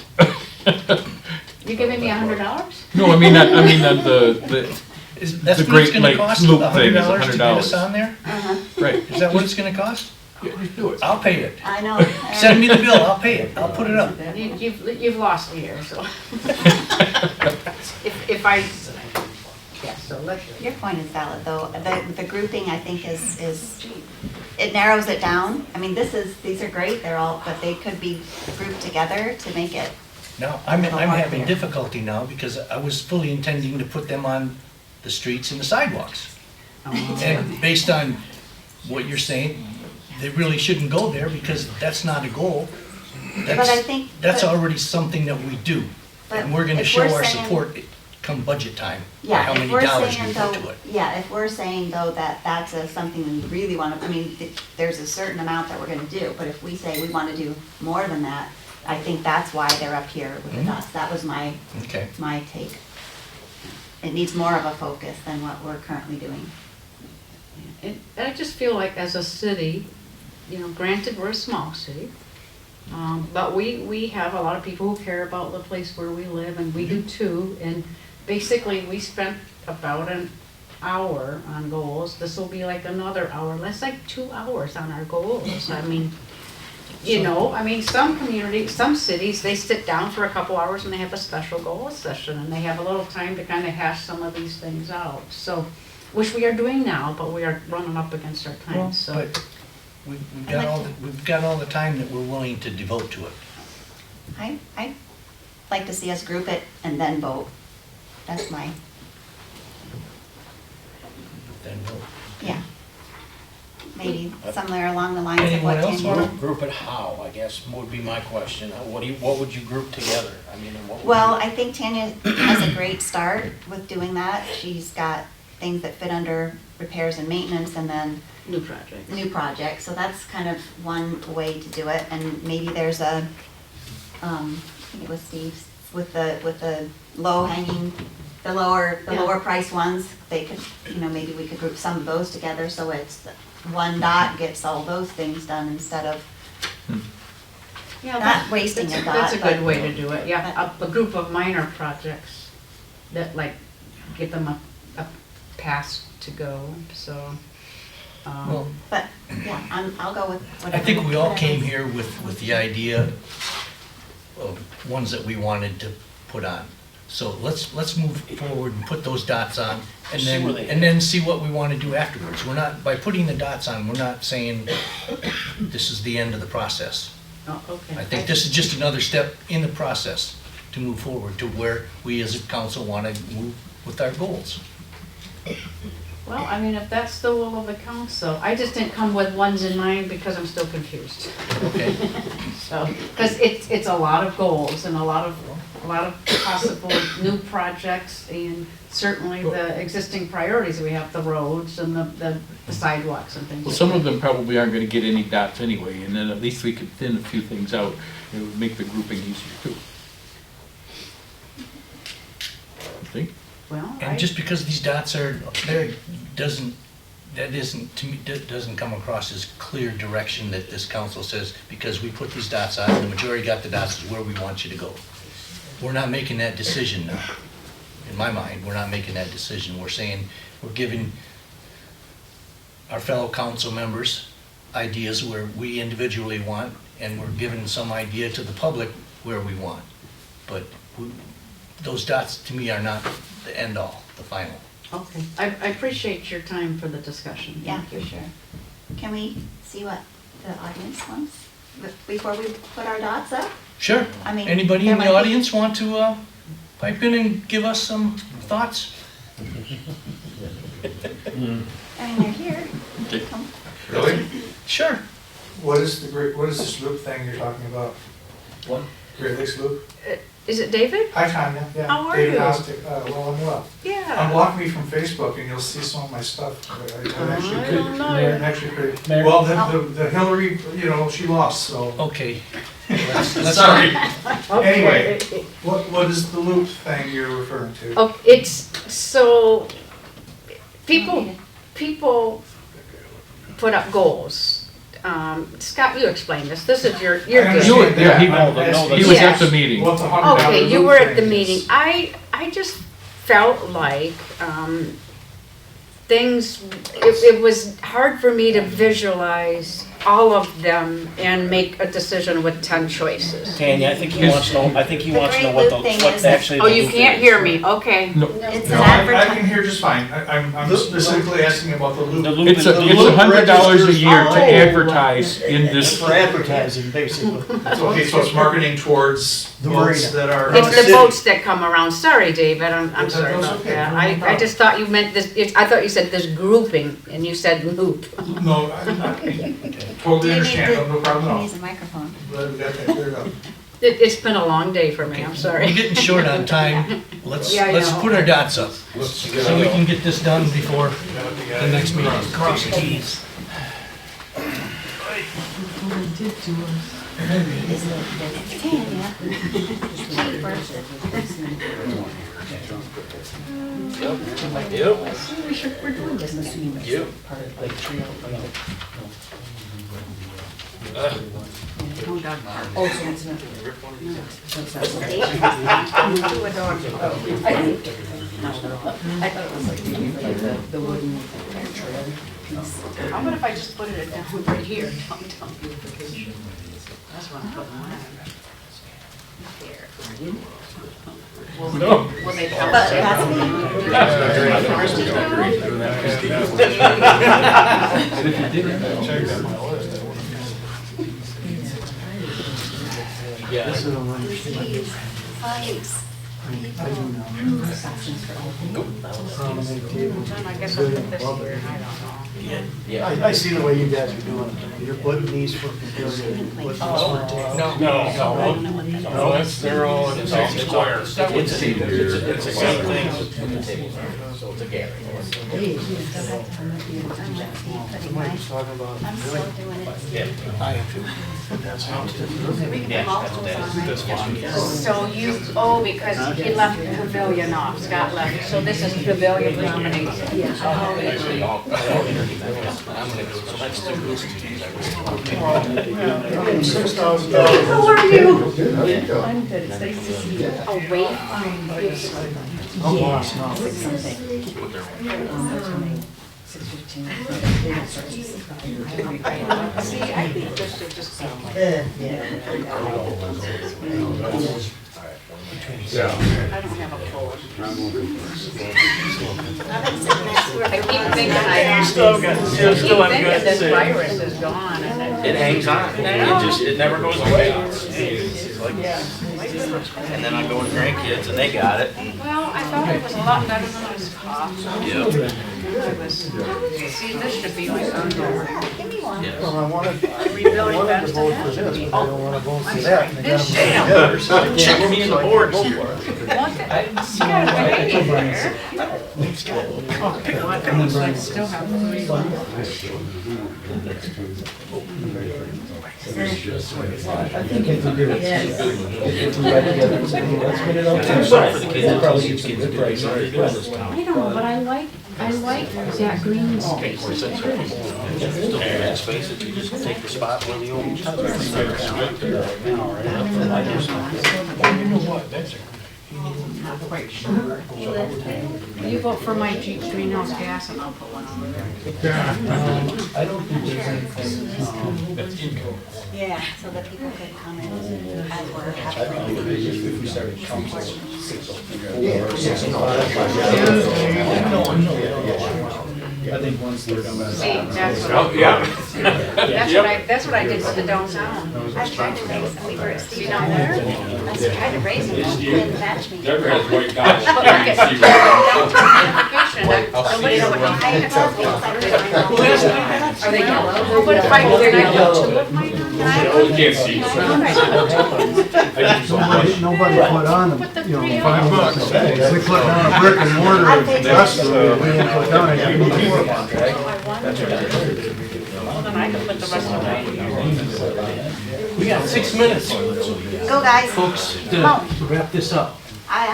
You giving me $100? No, I mean, the that's The what it's Great gonna Lakes cost, Loop $100 thing is to get us $100. on there? Uh-huh. right. Is that what it's gonna cost? Yeah, just do it. I'll pay it. I know. Send me the bill, I'll pay it, I'll put it up. You've lost me here, so. If I, yeah, so let's, Your point is valid, though. The grouping, I think, is, it narrows it down. I mean, these are great, but they could be grouped together to make it. Now, I'm Little more having clear. difficulty now because I was fully intending to put them on the streets and the sidewalks. And based on what you're saying, they really shouldn't go there because that's not a goal. But I think. That's already something that we do. And we're gonna if show we're our saying- support come budget time, by Yeah, how if many we're dollars we saying put though, to it. yeah, if we're saying though that that's something we really want to, I mean, there's a certain amount that we're gonna do, but if we say we want to do more than that, I think that's why they're up here with Mhm. us. That was my Okay. take. It needs more of a focus than what we're currently doing. and I just feel like as a city, granted, we're a small city, but we have a lot of people who care about the place where we live, and we do too, and basically, we spent about an hour on goals. This will be like another hour, that's like 2 hours on our goals. I mean, some communities, some cities, they sit down for a couple hours and they have a special goals session, and they have a little time to kind of hash some of these things out. So, which we are doing now, but we are running up against our time, so. But we've got all the time that we're willing to devote to it. I'd like to see us group it and then vote. That's my, Then we'll. yeah. Maybe somewhere along the lines of what Anyone else Tanya. wanna- Group it how, I guess, would be my question. What would you group together? I mean, and what would Well, you- I think Tanya has a great start with doing that. She's got things that fit under repairs and maintenance, and then New project. new projects. So that's kind of one way to do it, and maybe there's a, I think it was Steve's, with the low hanging, the lower price ones, they could, maybe we could group some of those together, so it's one dot gets all those things done instead of Yeah, not wasting a dot. That's a good but- way to do it, yeah. A group of minor projects that like give them a pass to go, so. Well, But, yeah, I'll go with whatever. I think we all whatever came is- here with the idea of ones that we wanted to put on. So let's move forward and put those dots on, and See where they- then see what we want to do afterwards. We're not, by putting the dots on, we're not saying this is the end of the process. Oh, okay. I think this is just another step in the process to move forward to where we as a council want to move with our goals. Well, I mean, if that's the will of the council, I just didn't come with ones in mind because I'm still confused. Okay? So, because it's a lot of goals and a lot of possible new projects, and certainly the existing priorities, we have the roads and the sidewalks and things Well, like some that. of them probably aren't gonna get any dots anyway, and then at least we could thin a few things out. It would make the grouping easier too. I think. Well, And just because these dots are there doesn't, to me, doesn't come across as clear direction that this council says, because we put these dots on, the majority got the dots, is where we want you to go. We're not making that decision now. In my mind, we're not making that decision. We're saying, we're giving our fellow council members ideas where we individually want, and we're giving some idea to the public where we want. But those dots, to me, are not the end all, the final. Okay, I appreciate your time for the discussion. Yeah, Thank for you. sure. Can we see what the audience wants before we put our dots up? Sure. I mean, Anybody there in the might be- audience want to pipe in and give us some thoughts? I mean, they're here. Come- Really? Sure. What is this loop thing you're talking about? What? Great Lakes Loop? Is it David? Hi, Tanya, yeah. How are David you? Ostick, well, I'm well. Yeah. Unblock me from Facebook and you'll see some of my stuff. I'm actually I pretty- don't know. I'm actually pretty, Mayor? well, the Hillary, she lost, so. Okay. Let's Sorry. Okay. Anyway. What is the loop thing you're referring to? Oh, it's, so, people put up goals. Scott, you explain this, is you're I good. understand Yeah, he- that. I'm no, asking He was Yeah. at the meeting. What the $100 Okay, you loop were at the thing meeting. is. I just felt like, things, it was hard for me to visualize all of them and make a decision with 10 choices. Tanya, I think he wants to know, what The the, Great what Loop thing what's is- actually Oh, the you loop can't is. hear me, okay. No, It's No, an I can advertisement. hear just fine. I'm specifically asking about the The loop. loop it's is- $100 a year to Oh. advertise in It's this. for advertising, basically. Okay, so it's marketing towards The boats marina. that are. It's the city. boats that come around, sorry, David, I'm sorry That's about okay, that. no I problem. just thought you meant this, I thought you said this grouping, and you said loop. No, I totally understand, no problem He at all. needs a microphone. Glad we got that cleared up. It's been a long day for me, I'm sorry. We're getting short on time. Let's Yeah, I know. put our dots up, so we can get this done before the next meeting. Cross the Ts. How about if I just put it down right here, downtown beautification? That's what I'm putting mine. Here. Will they count But it? that's me. Fights. I guess I'll put this here, I don't know. I see the way you guys are doing it. You're putting these for comparison with the smart table. No. No, that's, they're all, it's all square. It's a same thing with the tables, so it's a gallery. I'm still doing it. So you, oh, because he left the pavilion off, Scott left, so this is pavilion nominated. $6,000. How are you? I'm good, it's nice to see you. Oh, wait. I'm lost now. See, I think this should just sound like. I don't have a cold. I keep thinking I Still got, keep still haven't thinking got this sick. virus is gone and It hangs on. It never goes away. It's like, and then I go with grandkids and they got it. well, I thought it was a lot better than I was taught. Yep. See, this should be like under Give me one. Well, I wanted rebuilding to vote for Bethesda. this, but I don't wanna vote for I'm that. sorry. and they gotta This vote sham. together, so I can't Check vote, me in so the I can't boards vote here. for it. You gotta behave there. What, I still have 3 I think if we do it, if we write together, and say, let's put it on two, we'll probably get some good prices. I don't know, but I like that green space. Space if you just take the spot where the old. Not quite sure. You vote for my Jeep greenhouse gas and I'll put one over there. I don't think there's anything, That's income. Yeah, so that people could come in as we're I having. think if we started council. I think once they're done. See, that's what Oh, yeah. that's what I did with the downtown. I've tried to raise them, we were at See down there? I tried to raise them, they couldn't match me. Deborah has white dollars. But look at downtown application, nobody knows what to I do. love things like that. Are they yellow? What if I go there and I go tulip mine? Can I have one? You can't see. I just Nobody put on, Put the you know, three $5. We put down a brick and mortar restaurant, we didn't put down a uniform. Well, then I can put the rest of mine. We got 6 minutes, Go, guys. folks, Come on. to wrap this up. I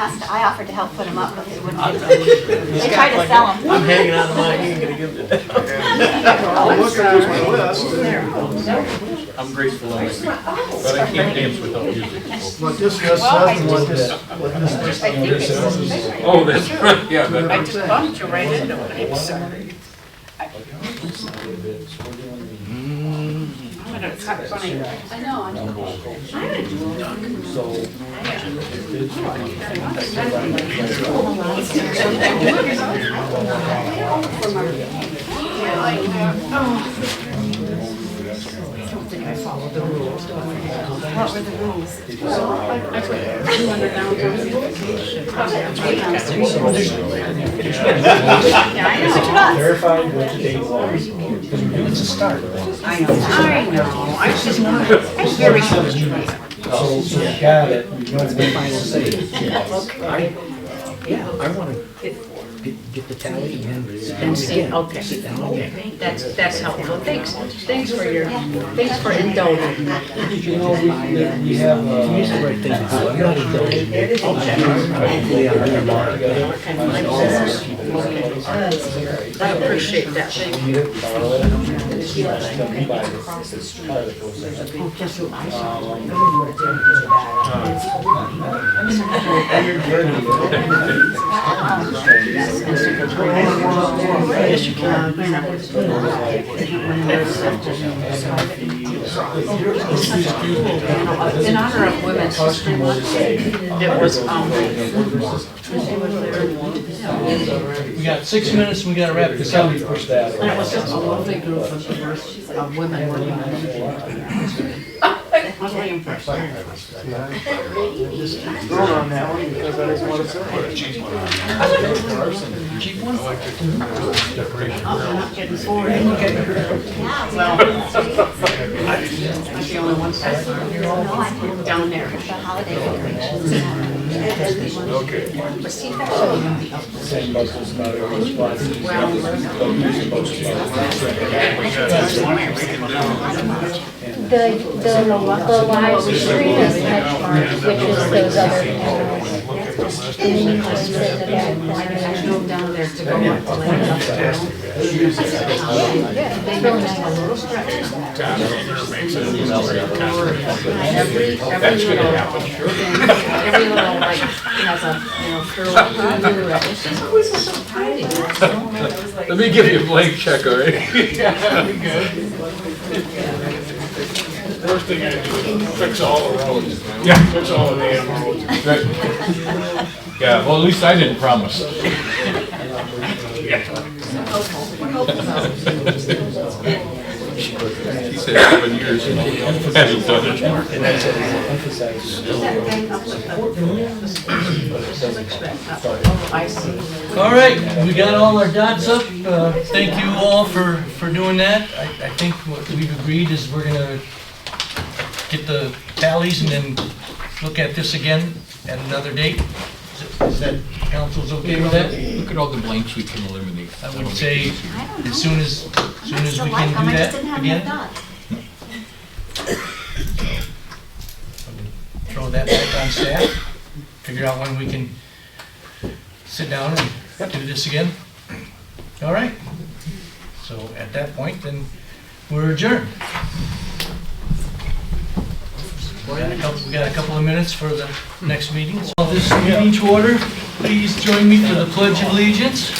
offered to help put them up, but they wouldn't. They tried to sell them. I'm hanging out of mine, you ain't gonna give it. Oh, look at this list. I'm graceful on my feet, but I can't dance without music. What this list says and what this I think it's, Oh, that's right, yeah, that. I just bumped you right into it. I'm sorry. I'm gonna cut funny. I know. I followed the rules. What were the rules? I put 200 down for beautification. Yeah, I know. Verify what the date was, because we're doing it's a start. I know. I just want to. Very good. So we got it, we know what to say. I want to get the tally And see, okay. That's helpful. Thanks for indulging. You know, we have, the right thing to do. You gotta do it. Hopefully I remember together. I appreciate that. Thank you. Yes, you can. In honor of Women's History Month, it was, We got 6 minutes, we gotta wrap this up. Somebody push that. and it was just a lovely group of women working on it. I was really impressed. Vote on that one because that is what it says. I'm not getting forward. Well, that's the only one so far. Down there. The holiday decorations. Okay. Same buses about every spot. The live stream is PetSmart, which is those other cameras. And then you just sit in the back corner. I drove down there to go up to Lake Elsinore. They built just a little stretch. Every little, every little, like, has a, curl. It's just always so tidy. Let me give you a blank check, all right? First thing I do is fix all the roads. Yeah. Fix all the damn roads. Right. Yeah, well, at least I didn't promise. She said 7 years and hasn't done it. I see. All right, we got all our dots up. Thank you all for doing that. I think what we've agreed is we're gonna get the tallies and then look at this again at another date. Is that, council's okay with that? Look at all the blanks we can eliminate. I would say I don't know. as soon as I we still can like them, do I just that didn't have again. enough dots. Throw that back on staff, figure out when we can sit down and do this again. All right. So at that point, then we're adjourned. We got a couple of minutes for the next meeting. Call this meeting to order. Please join me for the Pledge of Allegiance.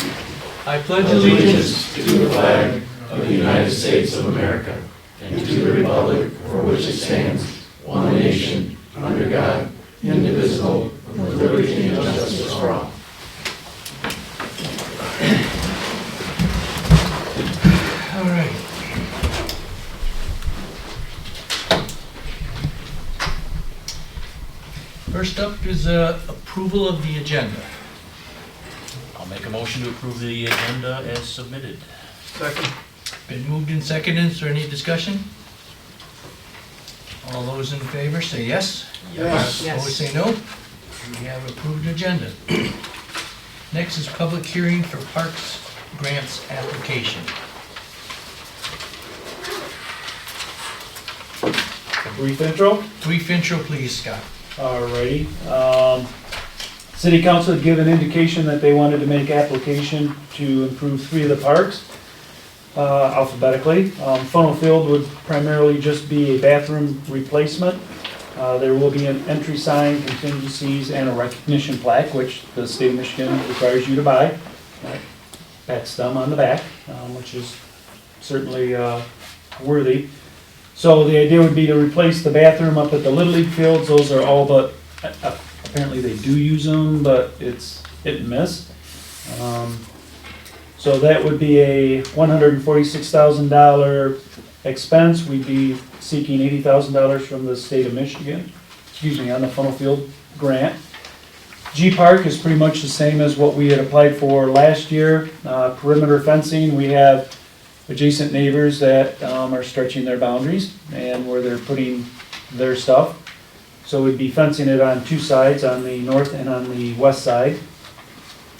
I pledge allegiance to the flag of the United States of America and to the republic for which it stands, one nation, under God, indivisible, with liberty and justice for all. All right. First up is approval of the agenda. I'll make a motion to approve the agenda as submitted. Second. Been moved and seconded. Is there any discussion? All those in favor say yes. Yes. Opposed say no. We have approved agenda. Next is public hearing for Parks Grants application. Brief intro. Brief intro, please, Scott. Alrighty. City Council had given indication that they wanted to make application to improve 3 of the parks alphabetically. Funnel Field would primarily just be a bathroom replacement. There will be an entry sign, contingencies, and a recognition plaque, which the state of Michigan requires you to buy. That's them on the back, which is certainly worthy. So the idea would be to replace the bathroom up at the Little League fields. Those are all but, apparently they do use them, but it's hit and miss. So that would be a $146,000 expense. We'd be seeking $80,000 from the state of Michigan, on the Funnel Field grant. G Park is pretty much the same as what we had applied for last year. Perimeter fencing, we have adjacent neighbors that are stretching their boundaries and where they're putting their stuff. So we'd be fencing it on 2 sides, on the north and on the west side,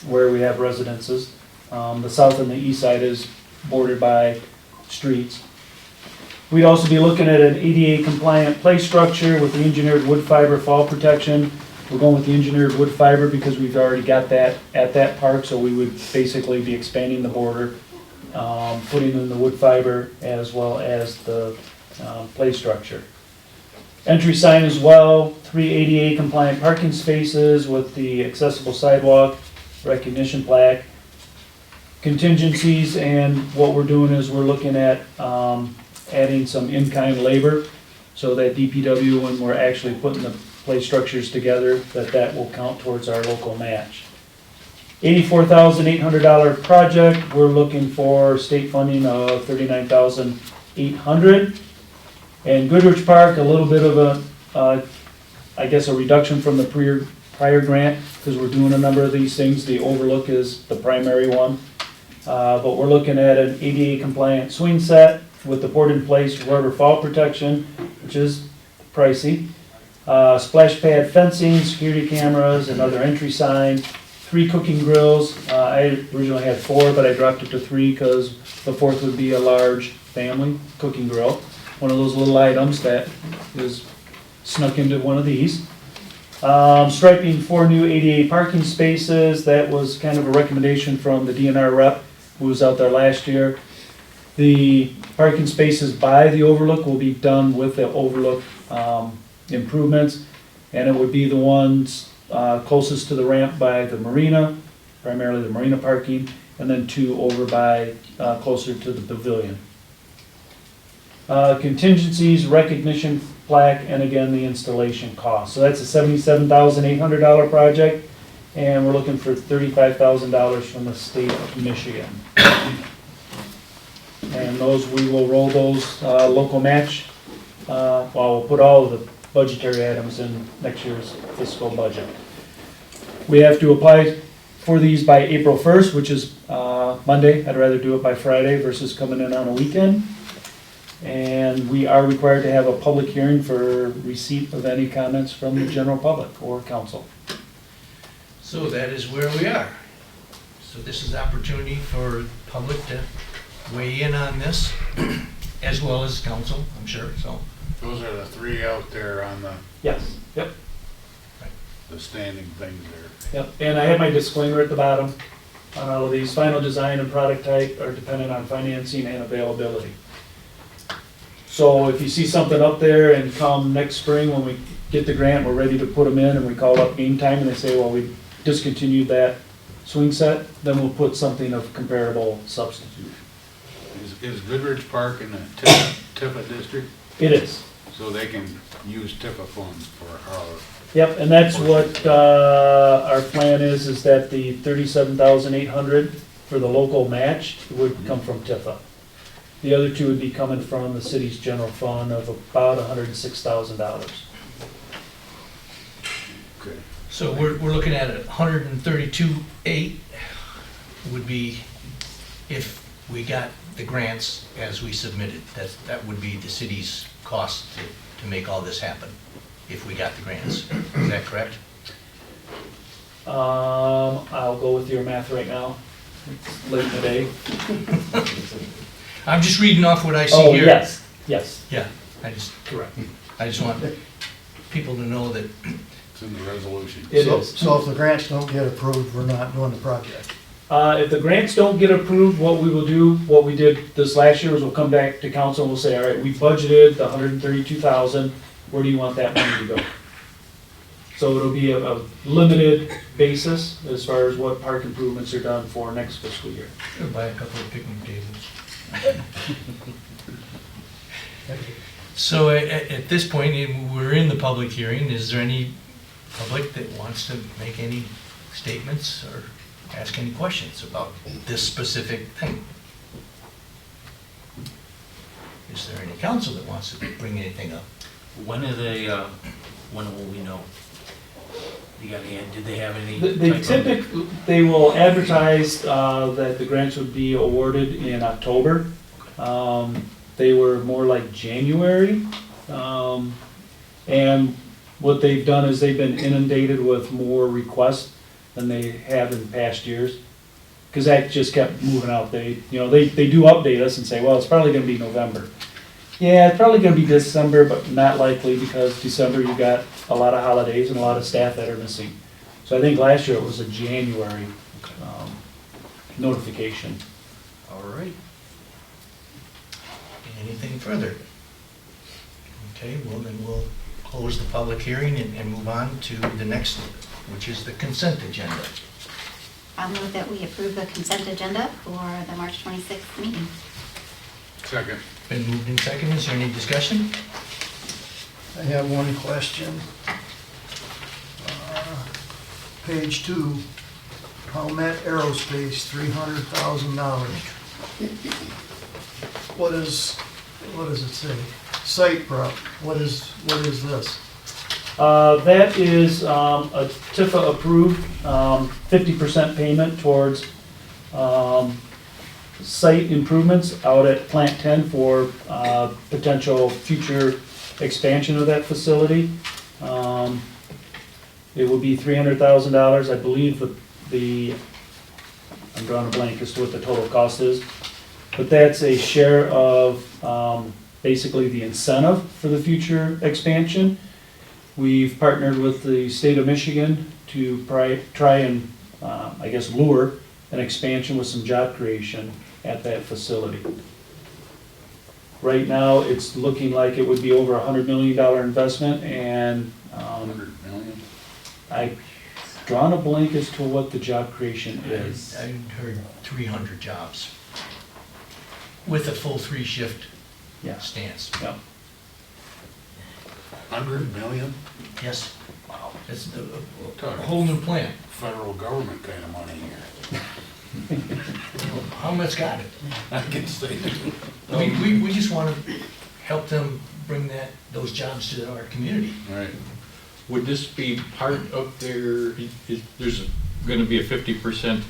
where we have residences. The south and the east side is bordered by streets. We'd also be looking at an ADA compliant play structure with the engineered wood fiber fall protection. We're going with the engineered wood fiber because we've already got that at that park, so we would basically be expanding the border, putting in the wood fiber as well as the play structure. Entry sign as well, 3 ADA compliant parking spaces with the accessible sidewalk, recognition plaque. Contingencies, and what we're doing is we're looking at adding some in-kind labor so that DPW, when we're actually putting the play structures together, that will count towards our local match. $84,800 project. We're looking for state funding of $39,800. And Goodrich Park, a little bit of a, I guess, a reduction from the prior grant because we're doing a number of these things. The overlook is the primary one. But we're looking at an ADA compliant swing set with the board in place rubber fall protection, which is pricey. Splash pad fencing, security cameras, another entry sign, 3 cooking grills. I originally had 4, but I dropped it to 3 because the 4th would be a large family cooking grill. One of those little items that is snuck into one of these. Striping 4 new ADA parking spaces. That was kind of a recommendation from the DNR rep who was out there last year. The parking spaces by the overlook will be done with the overlook improvements, and it would be the ones closest to the ramp by the marina, primarily the marina parking, and then 2 over by closer to the pavilion. Contingencies, recognition plaque, and again, the installation cost. So that's a $77,800 project, and we're looking for $35,000 from the state of Michigan. And those, we will roll those local match, we'll put all of the budgetary items in next year's fiscal budget. We have to apply for these by April 1st, which is Monday. I'd rather do it by Friday versus coming in on a weekend. And we are required to have a public hearing for receipt of any comments from the general public or council. So that is where we are. So this is opportunity for public to weigh in on this, as well as council, I'm sure, so. Those are the 3 out there on Yes, yep, the standing things there. yep. And I have my disclaimer at the bottom on all of these. Final design and product type are dependent on financing and availability. So if you see something up there and come next spring when we get the grant, we're ready to put them in and we call up game time and they say, well, we discontinued that swing set, then we'll put something of comparable substitute. Is Goodrich Park in the Tifa district? It is. So they can use Tifa funds for our, Yep, and that's what our plan is that the $37,800 for the local match would come from TIFA. The other 2 would be coming from the city's general fund of about $106,000. okay. So we're looking at 132.8 would be if we got the grants as we submitted. That would be the city's cost to make all this happen, if we got the grants. Is that correct? I'll go with your math right now. It's late in the day. I'm just reading off what I see Oh, here. yes, yes. Yeah, Correct. I just want people to know that It's in the resolution. It So- is. So if the grants don't get approved, we're not doing the project. If the grants don't get approved, what we will do, what we did this last year is we'll come back to council and we'll say, all right, we budgeted the $132,000, where do you want that money to go? So it'll be a limited basis as far as what park improvements are done for next fiscal year. I'll buy a couple of picnic tables. So at this point, we're in the public hearing. Is there any public that wants to make any statements or ask any questions about this specific thing? Is there any council that wants to bring anything up? When are they, when will we know? You got any, did they have any? They will advertise that the grants would be awarded in October. They were more like January. And what they've done is they've been inundated with more requests than they have in past years. Because that just kept moving out. They do update us and say, well, it's probably gonna be November. Yeah, it's probably gonna be December, but not likely because December you got a lot of holidays and a lot of staff that are missing. So I think last year it was a January notification. All right. Anything further? Okay, well then we'll close the public hearing and move on to the next, which is the consent agenda. I'll move that we approve the consent agenda for the March 26th meeting. Second. Been moved and seconded. Is there any discussion? I have one question. Page 2, Palmet Aerospace, $300,000. What does it say? Site prep, what is this? That is a TIFA approved 50% payment towards site improvements out at Plant 10 for potential future expansion of that facility. It would be $300,000. I believe I'm drawing a blank as to what the total cost is. But that's a share of basically the incentive for the future expansion. We've partnered with the state of Michigan to try and, I guess, lure an expansion with some job creation at that facility. Right now, it's looking like it would be over $100 million investment, and 100 million. I've drawn a blank as to what the job creation is. I heard 300 jobs with a full 3-shift Yeah, stance. yeah. 100 million? Yes. Wow. It's a whole new plant. Federal government kind of money here. How much got it? I can say. We just want to help them bring those jobs to our community. Right. Would this be part of their, there's gonna be a 50%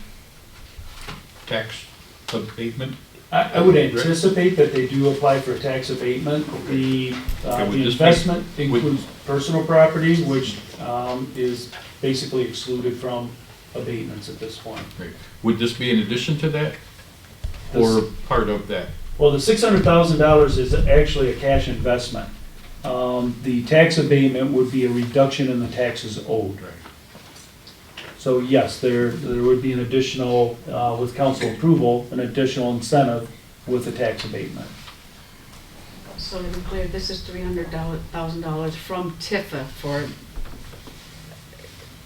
tax abatement? I would anticipate that they do apply for a tax abatement. The Okay, would the this be- investment would- includes personal property, which is basically excluded from abatements at this point. Right. Would this be in addition to that, or part of that? Well, the $600,000 is actually a cash investment. The tax abatement would be a reduction in the taxes owed. Right. So yes, there would be an additional, with council approval, an additional incentive with the tax abatement. So to be clear, this is $300,000 from Tifa for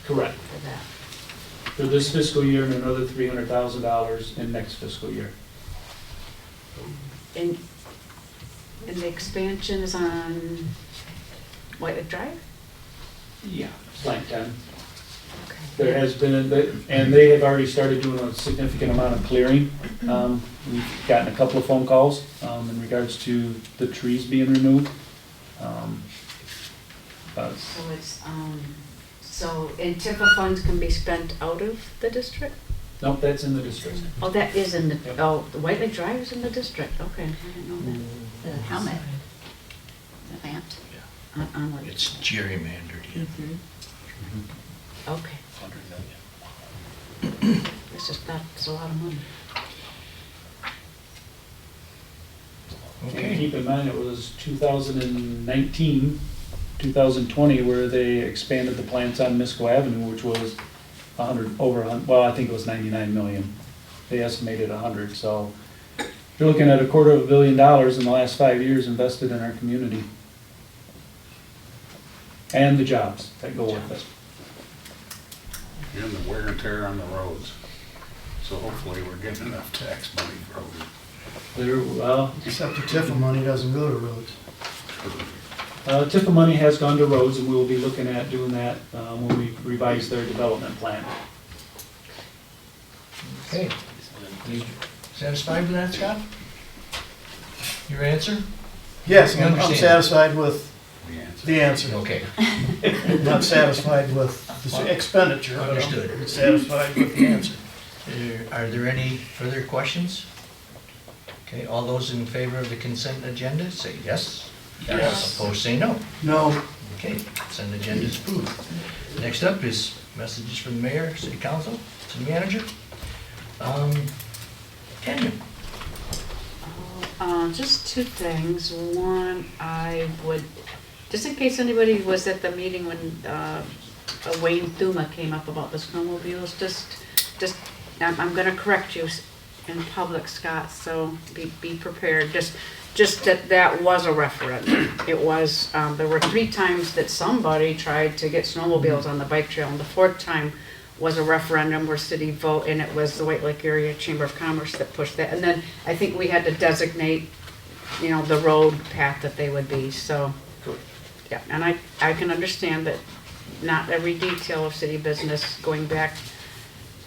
Correct. that. For this fiscal year and another $300,000 in next fiscal year. And the expansion is on Whitehall Drive? Yeah. Plant 10. Okay. There has been, and they have already started doing a significant amount of clearing. We've gotten a couple of phone calls in regards to the trees being removed. But So it's, so, and Tifa funds can be spent out of the district? nope, that's in the district. Oh, that is in the, Yep. oh, the Whitehall Drive is in the district, okay, I didn't know that. The helmet, the plant. On what? It's gerrymandered. Mhm. Okay, 100 million. it's just, that's a lot of money. And Okay. keep in mind, it was 2019, 2020, where they expanded the plants on Misco Avenue, which was 100, over, well, I think it was 99 million. They estimated 100, so you're looking at $250 million in the last 5 years invested in our community. And the jobs that go with it. And the wear and tear on the roads. So hopefully we're getting enough tax money for it. Well, Except the TIFA money doesn't go to roads. TIFA money has gone to roads, and we will be looking at doing that when we revise their development plan. Okay. You satisfied with that, Scott? Your answer? Yes, You I'm understand. satisfied with The answer. the answer. Okay. Not satisfied with the expenditure, but Understood. I'm satisfied with the answer. Are there any further questions? Okay, all those in favor of the consent agenda, say yes. Yes. Opposed, say no. No, Okay, consent agenda is approved. Next up is messages from the mayor, city council, city manager. Tanya? Just two things. One, I would, just in case anybody was at the meeting when Wayne Thuma came up about the snowmobiles, just, I'm gonna correct you in public, Scott, so be prepared. Just that was a referendum. It was, there were 3 times that somebody tried to get snowmobiles on the bike trail, and the 4th time was a referendum where city vote, and it was the White Lake Area Chamber of Commerce that pushed that. And then I think we had to designate, the road path that they would be, so. Yeah, and I can understand that not every detail of city business going back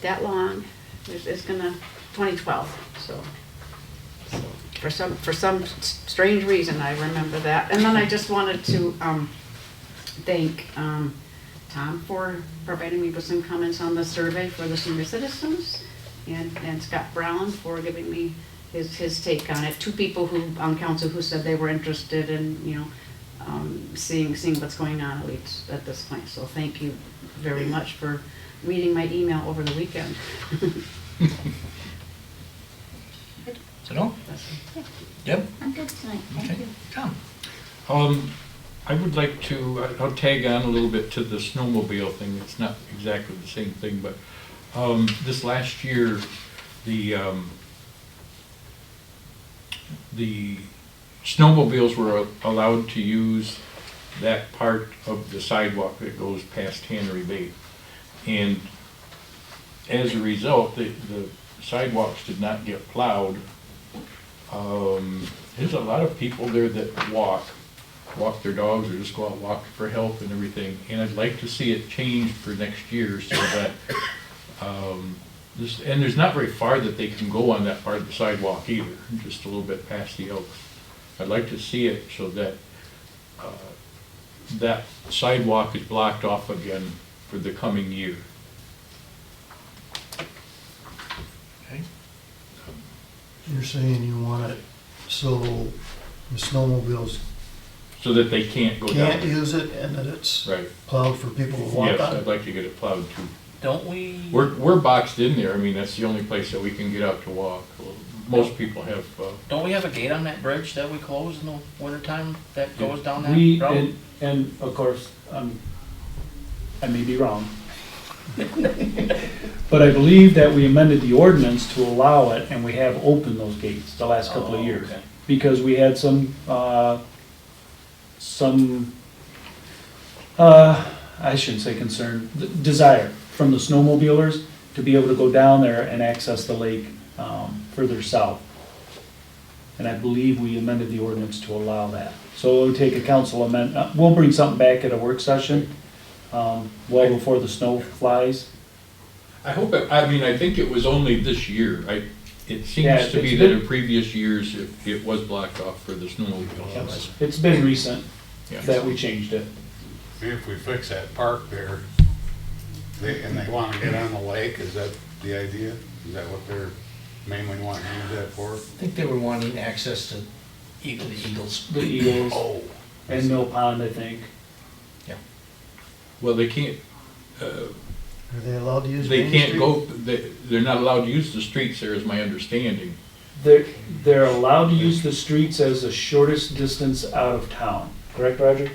that long is gonna, 2012, so. For some strange reason, I remember that. And then I just wanted to thank Tom for providing me with some comments on the survey for the senior citizens, and Scott Brown for giving me his take on it. 2 people who, on council, who said they were interested in, seeing what's going on at least at this point. So thank you very much for reading my email over the weekend. So, no? Yep, I'm good tonight, thank okay, you. Tom? I would like to, I'll tag on a little bit to the snowmobile thing. It's not exactly the same thing, but this last year, the snowmobiles were allowed to use that part of the sidewalk that goes past Tannery Bay. And as a result, the sidewalks did not get plowed. There's a lot of people there that walk their dogs or just go out walk for help and everything. And I'd like to see it changed for next year so that, and there's not very far that they can go on that part of the sidewalk either, just a little bit past the Elks. I'd like to see it so that that sidewalk is blocked off again for the coming year. Okay. You're saying you want it so the snowmobiles So that they can't go down. can't use it and that it's Right. plowed for people to walk Yes, on? I'd like to get it plowed too. Don't we? We're boxed in there. I mean, that's the only place that we can get out to walk. Most people have, Don't we have a gate on that bridge that we close in the wintertime that goes down that We, road? and of course, I may be wrong. But I believe that we amended the ordinance to allow it, and we have opened those gates the last couple of Oh, years. okay. Because we had some, I shouldn't say concern, desire from the snowmobilers to be able to go down there and access the lake further south. And I believe we amended the ordinance to allow that. So it would take a council amendment, we'll bring something back at a work session, well before the snow flies. I hope, I think it was only this year. It Yeah, seems to be it's that been- in previous years, it was blocked off for the snowmobiles. It's been recent Yeah. that we changed it. If we fix that park there, and they wanna get on the lake, is that the idea? Is that what they're mainly wanting to use that for? I think they were wanting access to the Eagles. The Eagles Oh. and Mill Pond, I think. Well, they can't, Are they allowed to use they Main can't Street? go, they're not allowed to use the streets there is my understanding. They're allowed to use the streets as the shortest distance out of town, correct, Roger?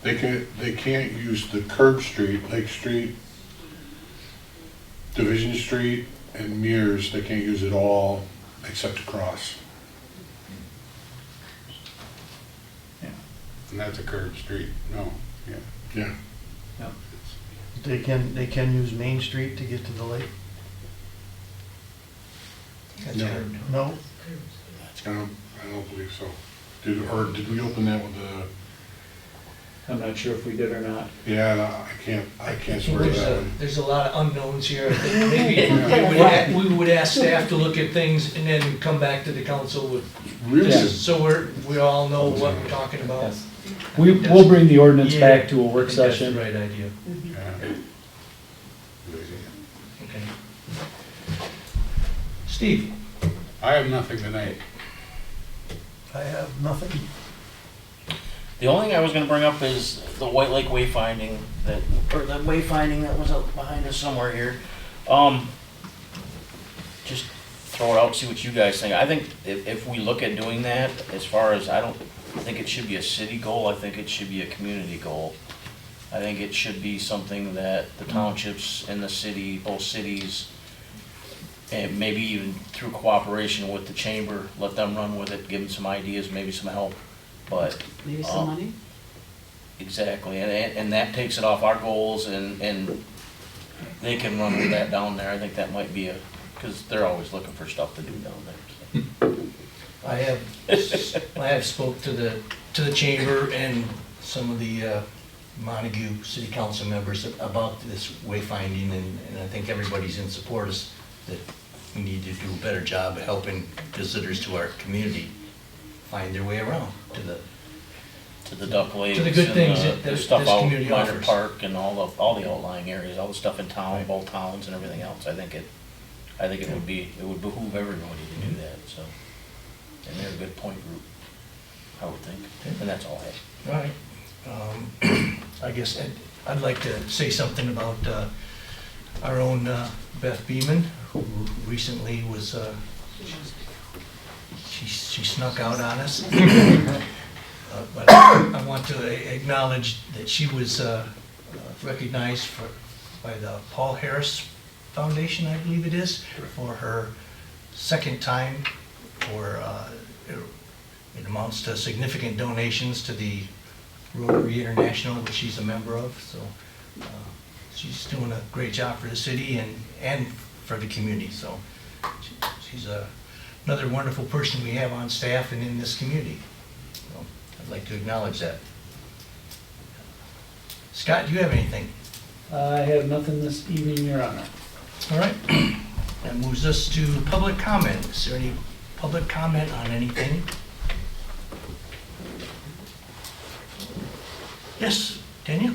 They can't use the curb street, Lake Street, Division Street, and Mears. They can't use it all except to cross. And that's a curved street, no, yeah. Yeah. They can use Main Street to get to the lake? That's No. heard. No? I don't believe so. Did we open that with the? I'm not sure if we did or not. Yeah, no, I can't swear to that one. There's a lot of unknowns here. I think maybe we would ask staff to look at things and then come back to the council with Really? this, so we all know what we're talking about. Yes. We'll bring the ordinance back to a work I think that's session. the right idea. Yeah. Okay. Steve? I have nothing tonight. I have nothing. The only thing I was gonna bring up is the White Lake wayfinding that was up behind us somewhere here. Just throw it out, see what you guys think. I think if we look at doing that, as far as, I don't think it should be a city goal, I think it should be a community goal. I think it should be something that the townships and the city, both cities, and maybe even through cooperation with the chamber, let them run with it, give them some ideas, maybe some help, but. Maybe some money? Exactly, and that takes it off our goals, and they can run with that down there. I think that might be because they're always looking for stuff to do down there. So. I have spoke to the chamber and some of the Montague city council members about this wayfinding, and I think everybody's in support of that we need to do a better job of helping visitors to our community find their way around to the Duck Lakes, to the good and things the that this stuff out community Minor offers. Park and all the outlying areas, all the stuff in town, both towns and everything else. I think it would behoove everybody to do that. So, and they're a good point group. I would think, and that's all I have. All right. I guess I'd like to say something about our own Beth Beeman, who recently was, she snuck out on us. But I want to acknowledge that she was recognized by the Paul Harris Foundation, I believe it is, for her second time for, it amounts to significant donations to the Rotary International, which she's a member of, so she's doing a great job for the city and for the community, so she's another wonderful person we have on staff and in this community. So I'd like to acknowledge that. Scott, do you have anything? I have nothing this evening, Your Honor. All right, that moves us to public comment. Is there any public comment on anything? Yes, Daniel?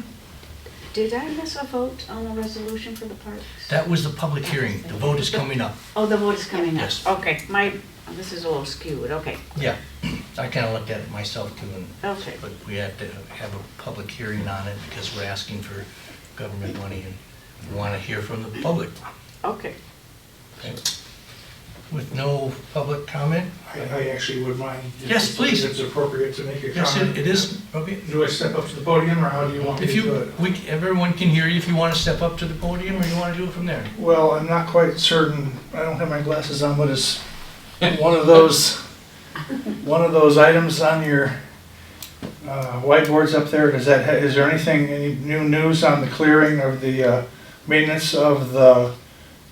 Did I miss a vote on the resolution for the parks? That was the public hearing. The vote is coming up. Oh, the vote is coming up? Yes. Okay, this is a little skewed, okay. Yeah, I kind of looked at it myself too, Okay. but we have to have a public hearing on it because we're asking for government money and we want to hear from the public. Okay. Okay. With no public comment? I actually would mind. Yes, please. If it's appropriate to make a Yes, comment. it is. Okay. Do I step up to the podium, or how do you want me If to do you, it? everyone can hear you if you want to step up to the podium or you want to do it from there. Well, I'm not quite certain, I don't have my glasses on, but is one of those items on your whiteboards up there, is there anything, any new news on the clearing of the maintenance of the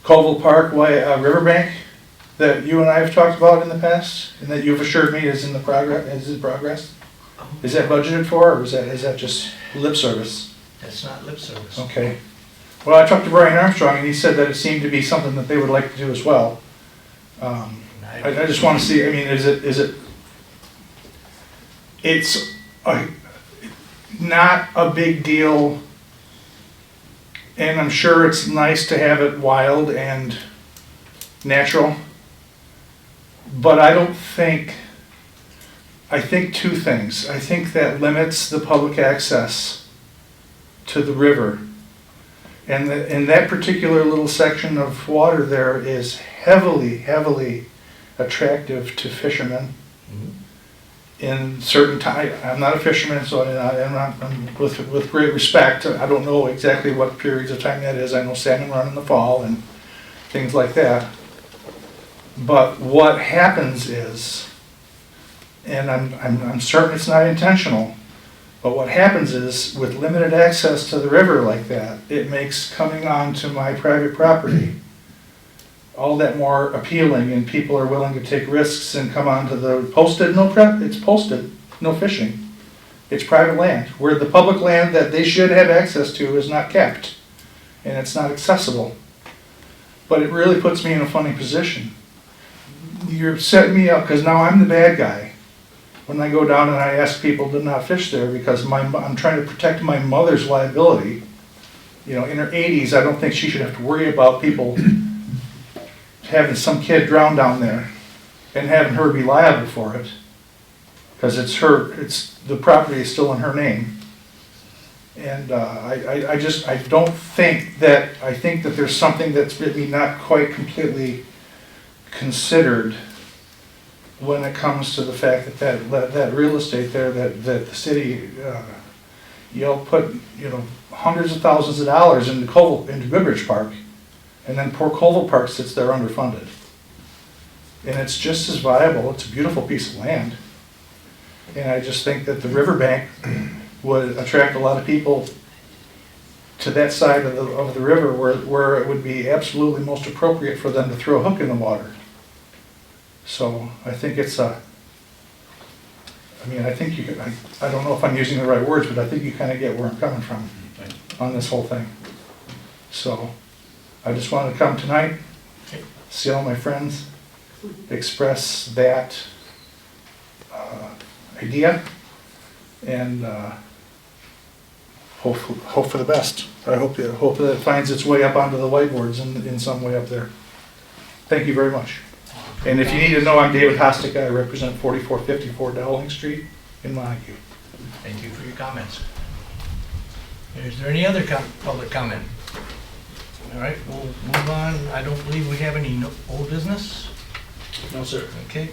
Colville Park riverbank that you and I have talked about in the past, and that you've assured me is in progress? Is that budgeted for, or is that just lip service? That's not lip service. Okay. Well, I talked to Brian Armstrong, and he said that it seemed to be something that they would like to do as well. I just want to see, I mean, it's not a big deal, and I'm sure it's nice to have it wild and natural, but I think two things. I think that limits the public access to the river. And that particular little section of water there is heavily, heavily attractive to fishermen. In certain time, I'm not a fisherman, so I'm with great respect, I don't know exactly what periods of time that is. I know salmon run in the fall and things like that. But what happens is, and I'm certain it's not intentional, but what happens is, with limited access to the river like that, it makes coming onto my private property all that more appealing, and people are willing to take risks and come onto the it's posted, no fishing. It's private land, where the public land that they should have access to is not kept, and it's not accessible. But it really puts me in a funny position. You're setting me up, because now I'm the bad guy when I go down and I ask people to not fish there, because I'm trying to protect my mother's liability. You know, in her 80s, I don't think she should have to worry about people having some kid drown down there and having her be liable for it, because the property is still in her name. And I think that there's something that's maybe not quite completely considered when it comes to the fact that real estate there, that the city, you'll put, hundreds of thousands of dollars into Goodrich Park, and then poor Colville Park sits there underfunded. And it's just as viable. It's a beautiful piece of land. And I just think that the riverbank would attract a lot of people to that side of the river, where it would be absolutely most appropriate for them to throw a hook in the water. So I think I don't know if I'm using the right words, but I think you kind of get where I'm coming from on this whole thing. So I just wanted to come tonight, see all my friends, express that idea, and hope for the best. I hope that it finds its way up onto the whiteboards in some way up there. Thank you very much. And if you need to know, I'm David Hostek. I represent 4454 Dowling Street. in Montague. Thank you for your comments. Is there any other public comment? All right, we'll move on. I don't believe we have any old business. No, sir. Okay,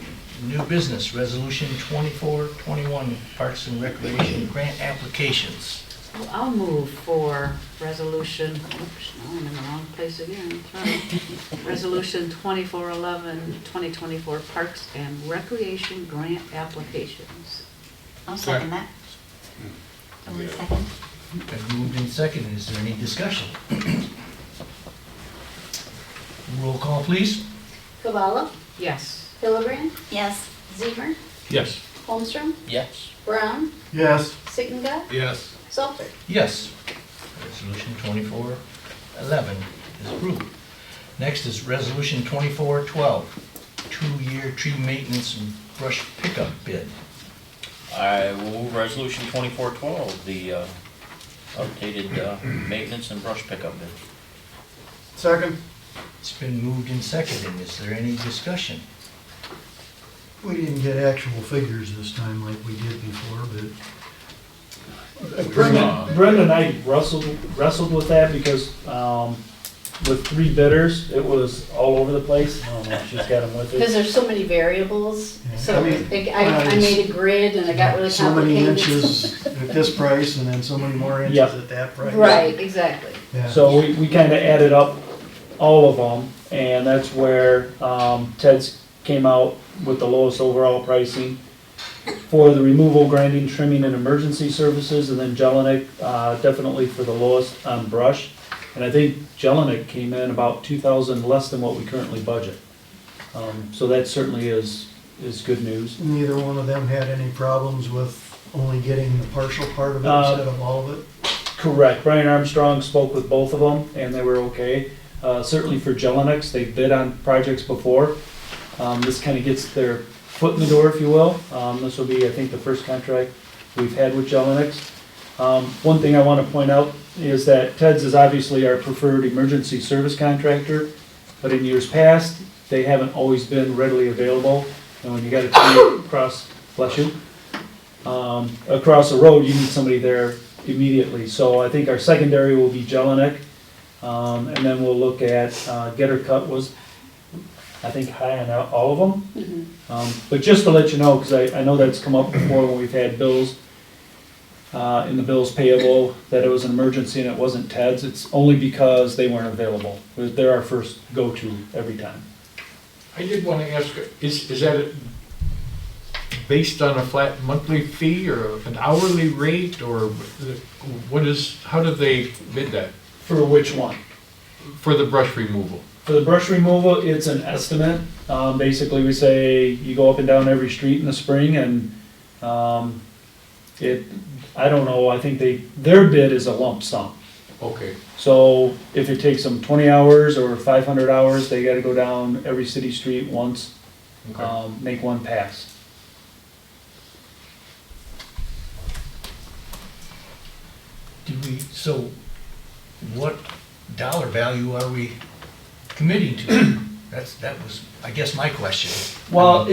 new business, resolution 2421, Parks and Recreation grant applications. Well, I'll move for resolution, oops, no, I'm in the wrong place again, sorry. Resolution 2411, 2024 Parks and Recreation Grant Applications. I'll second that. Only second. Been moved in second. Is there any discussion? Roll call, please. Kabala, Yes. Hildebrand, Yes. Zemer, Yes. Holmstrom, Yes. Brown, Yes. Sittenga, Yes, Salter. Yes. Resolution 2411 is approved. Next is resolution 2412, two-year tree maintenance and brush pickup bid. I will move resolution 2412, the updated maintenance and brush pickup bid. Second? It's been moved and seconded. Is there any discussion? We didn't get actual figures this time like we did before, but Brenda and I wrestled with that because, with 3 bidders, it was all over the place. I don't know if she's got them with Because her. there's so many variables, Yeah, so I mean, I made a grid and it got really so many complicated. inches at this price and then so many more inches Yep. at that price. Right, exactly. Yeah. So we kind of added up all of them, and that's where Ted's came out with the lowest overall pricing for the removal, grinding, trimming, and emergency services, and then Jelinek definitely for the lowest on brush. And I think Jelinek came in about 2,000 less than what we currently budget. So that certainly is good news. Neither one of them had any problems with only getting the partial part of it Uh, instead of all of it? Correct. Brian Armstrong spoke with both of them, and they were okay. Certainly for Jelinek, they've bid on projects before. This kind of gets their foot in the door, if you will. This will be, I think, the first contract we've had with Jelinek. One thing I want to point out is that Ted's is obviously our preferred emergency service contractor, but in years past, they haven't always been readily available. And when you got a tree across, bless you, across the road, you need somebody there immediately. So I think our secondary will be Jelinek, and then we'll look at, Getter Cut was, I think, high on all of them. But just to let you know, because I know that's come up before when we've had bills, in the bills payable, that it was an emergency and it wasn't Ted's. It's only because they weren't available. They're our first go-to every time. I did want to ask, is that based on a flat monthly fee or an hourly rate, or how do they bid that For which one? for the brush removal? For the brush removal, it's an estimate. Basically, we say you go up and down every street in the spring, and I don't know, I think their bid is a lump sum. Okay, So if it takes them 20 hours or 500 hours, they gotta go down every city street once, okay. make one pass. So what dollar value are we committing to? That was, I guess, my question. Well,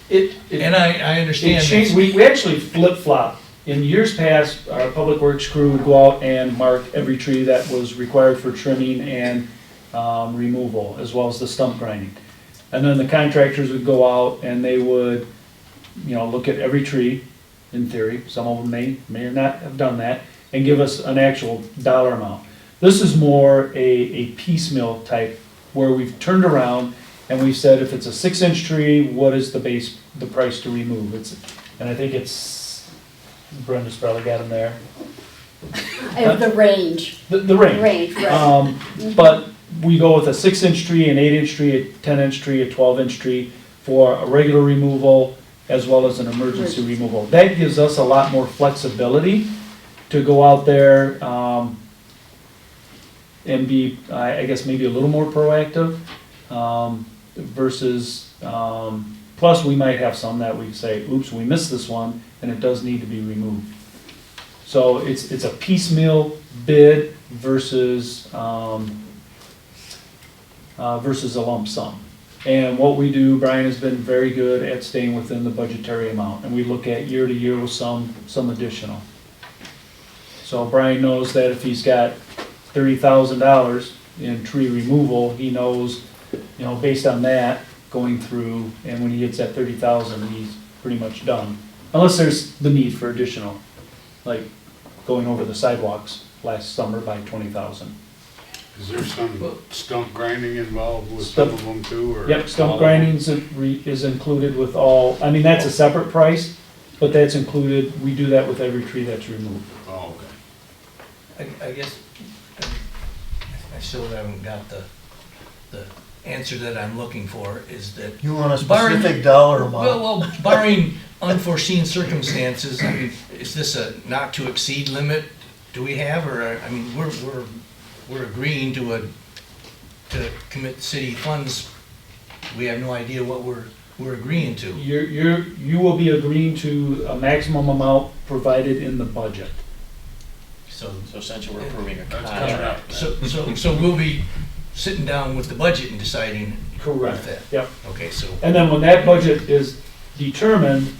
And I understand. It changed, we actually flip-flop. In years past, our public works crew would go out and mark every tree that was required for trimming and removal, as well as the stump grinding. And then the contractors would go out and they would, look at every tree, in theory. Some of them may or not have done that, and give us an actual dollar amount. This is more a piecemeal type, where we've turned around and we've said, if it's a 6-inch tree, what is the price to remove? And I think it's, Brenda's probably got them there. I have the range. The range. Range, right. But we go with a 6-inch tree, an 8-inch tree, a 10-inch tree, a 12-inch tree for a regular removal as well as an emergency removal. That gives us a lot more flexibility to go out there and be, I guess, maybe a little more proactive versus, plus we might have some that we say, oops, we missed this one and it does need to be removed. So it's a piecemeal bid versus a lump sum. And what we do, Brian has been very good at staying within the budgetary amount, and we look at year to year with some additional. So Brian knows that if he's got $30,000 in tree removal, he knows, you know, based on that, going through, and when he gets that 30,000, he's pretty much done. Unless there's the need for additional, like going over the sidewalks last summer by 20,000. Is there some stump grinding involved with some of them too, or? Yep, all stump of grinding is included with all, I mean, that's a separate price, but that's included, we do that with every tree that's removed. them? Oh, okay. I guess, I still haven't got the answer that I'm looking for, is that. You want a Barring- specific dollar amount? Well, barring unforeseen circumstances, I mean, is this a not to exceed limit do we have, or, I mean, we're agreeing to commit city funds. We have no idea what we're agreeing to. You will be agreeing to a maximum amount provided in the budget. So, So essentially, we're approving a That's contract. so we'll be sitting down with the budget and deciding with that. Yep. Okay, so, And then when that budget is determined,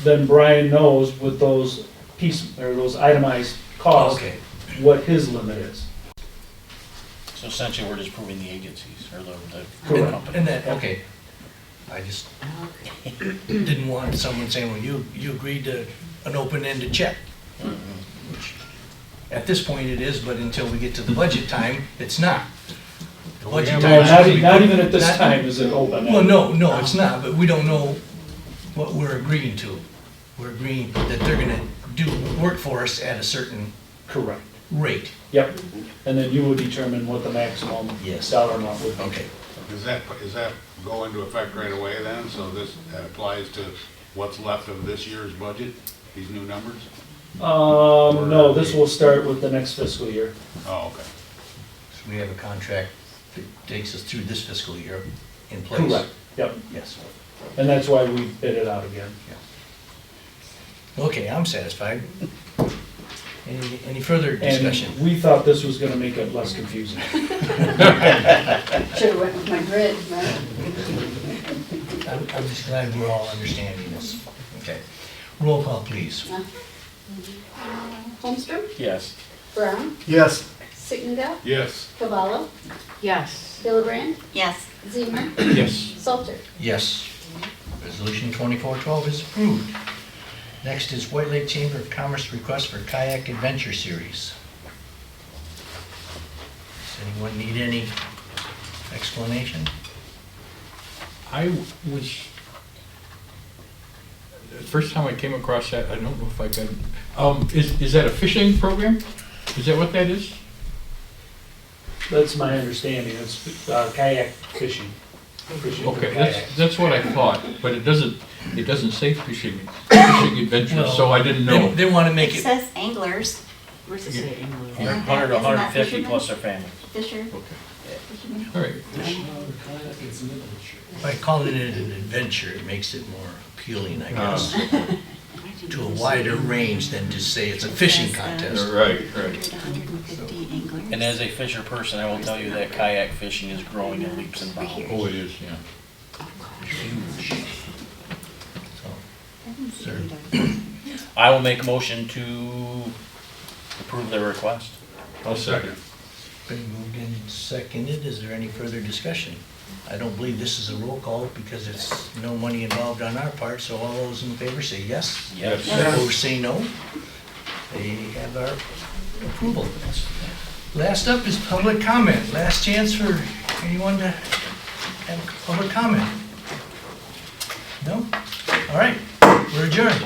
then Brian knows with those those itemized costs, okay, what his limit is. So essentially, we're just proving the agencies, or the Correct. company. and that, okay. I just didn't want someone saying, well, you agreed to an open-ended check. Which, at this point it is, but until we get to the budget time, it's not. The budget Well, time. not even at this not- time is it open. Well, no, it's not, but we don't know what we're agreeing to. We're agreeing that they're gonna do work for us at a certain Correct. rate. Yep. And then you will determine what the maximum Yes. dollar amount would be. Okay. Does that go into effect right away then? So this applies to what's left of this year's budget, these new numbers? No, this will start with the next fiscal year. Oh, okay. So we have a contract that takes us through this fiscal year in place. Correct. Yep. Yes. And that's why we bid it out again. Okay, I'm satisfied. Any further discussion? And we thought this was gonna make it less confusing. Should've went with my grid, right? I'm just glad we're all understanding this. Okay. Roll call, please. Holmstrom, Yes. Brown, Yes. Signendale, Yes. Cavallo, Yes. Hillebrand, Yes. Zemer, Yes. Salter. Yes. Resolution 2412 is approved. Next is White Lake Chamber of Commerce request for Kayak Adventure Series. Does anyone need any explanation? I was, the first time I came across that, I don't know if I got, is that a fishing program? Is that what that is? That's my understanding, it's kayak fishing. Fishing for Okay, kayaks. that's what I thought, but it doesn't say fishing adventures, so I didn't know. They want to make It it, says anglers, Where's it say English? 100 to Isn't that 150 fishermen? plus their families. Fisher. Okay, fishermen. all right. by calling it an adventure, it makes it more appealing, I guess, to a wider range than to say it's a fishing contest. Right, 100 to 150 anglers. And as a fisher person, I will tell you that kayak fishing is growing in leaps and bounds. Oh, it is, yeah. Huge. So, I didn't see Sir. either. I will make a motion to approve their request. I'll second. Been moved and seconded. Is there any further discussion? I don't believe this is a roll call because it's no money involved on our part, so all those in favor say yes. Yes. Opposed say no. They have our approval. Last up is public comment. Last chance for anyone to have public comment. No? All right, we're adjourned.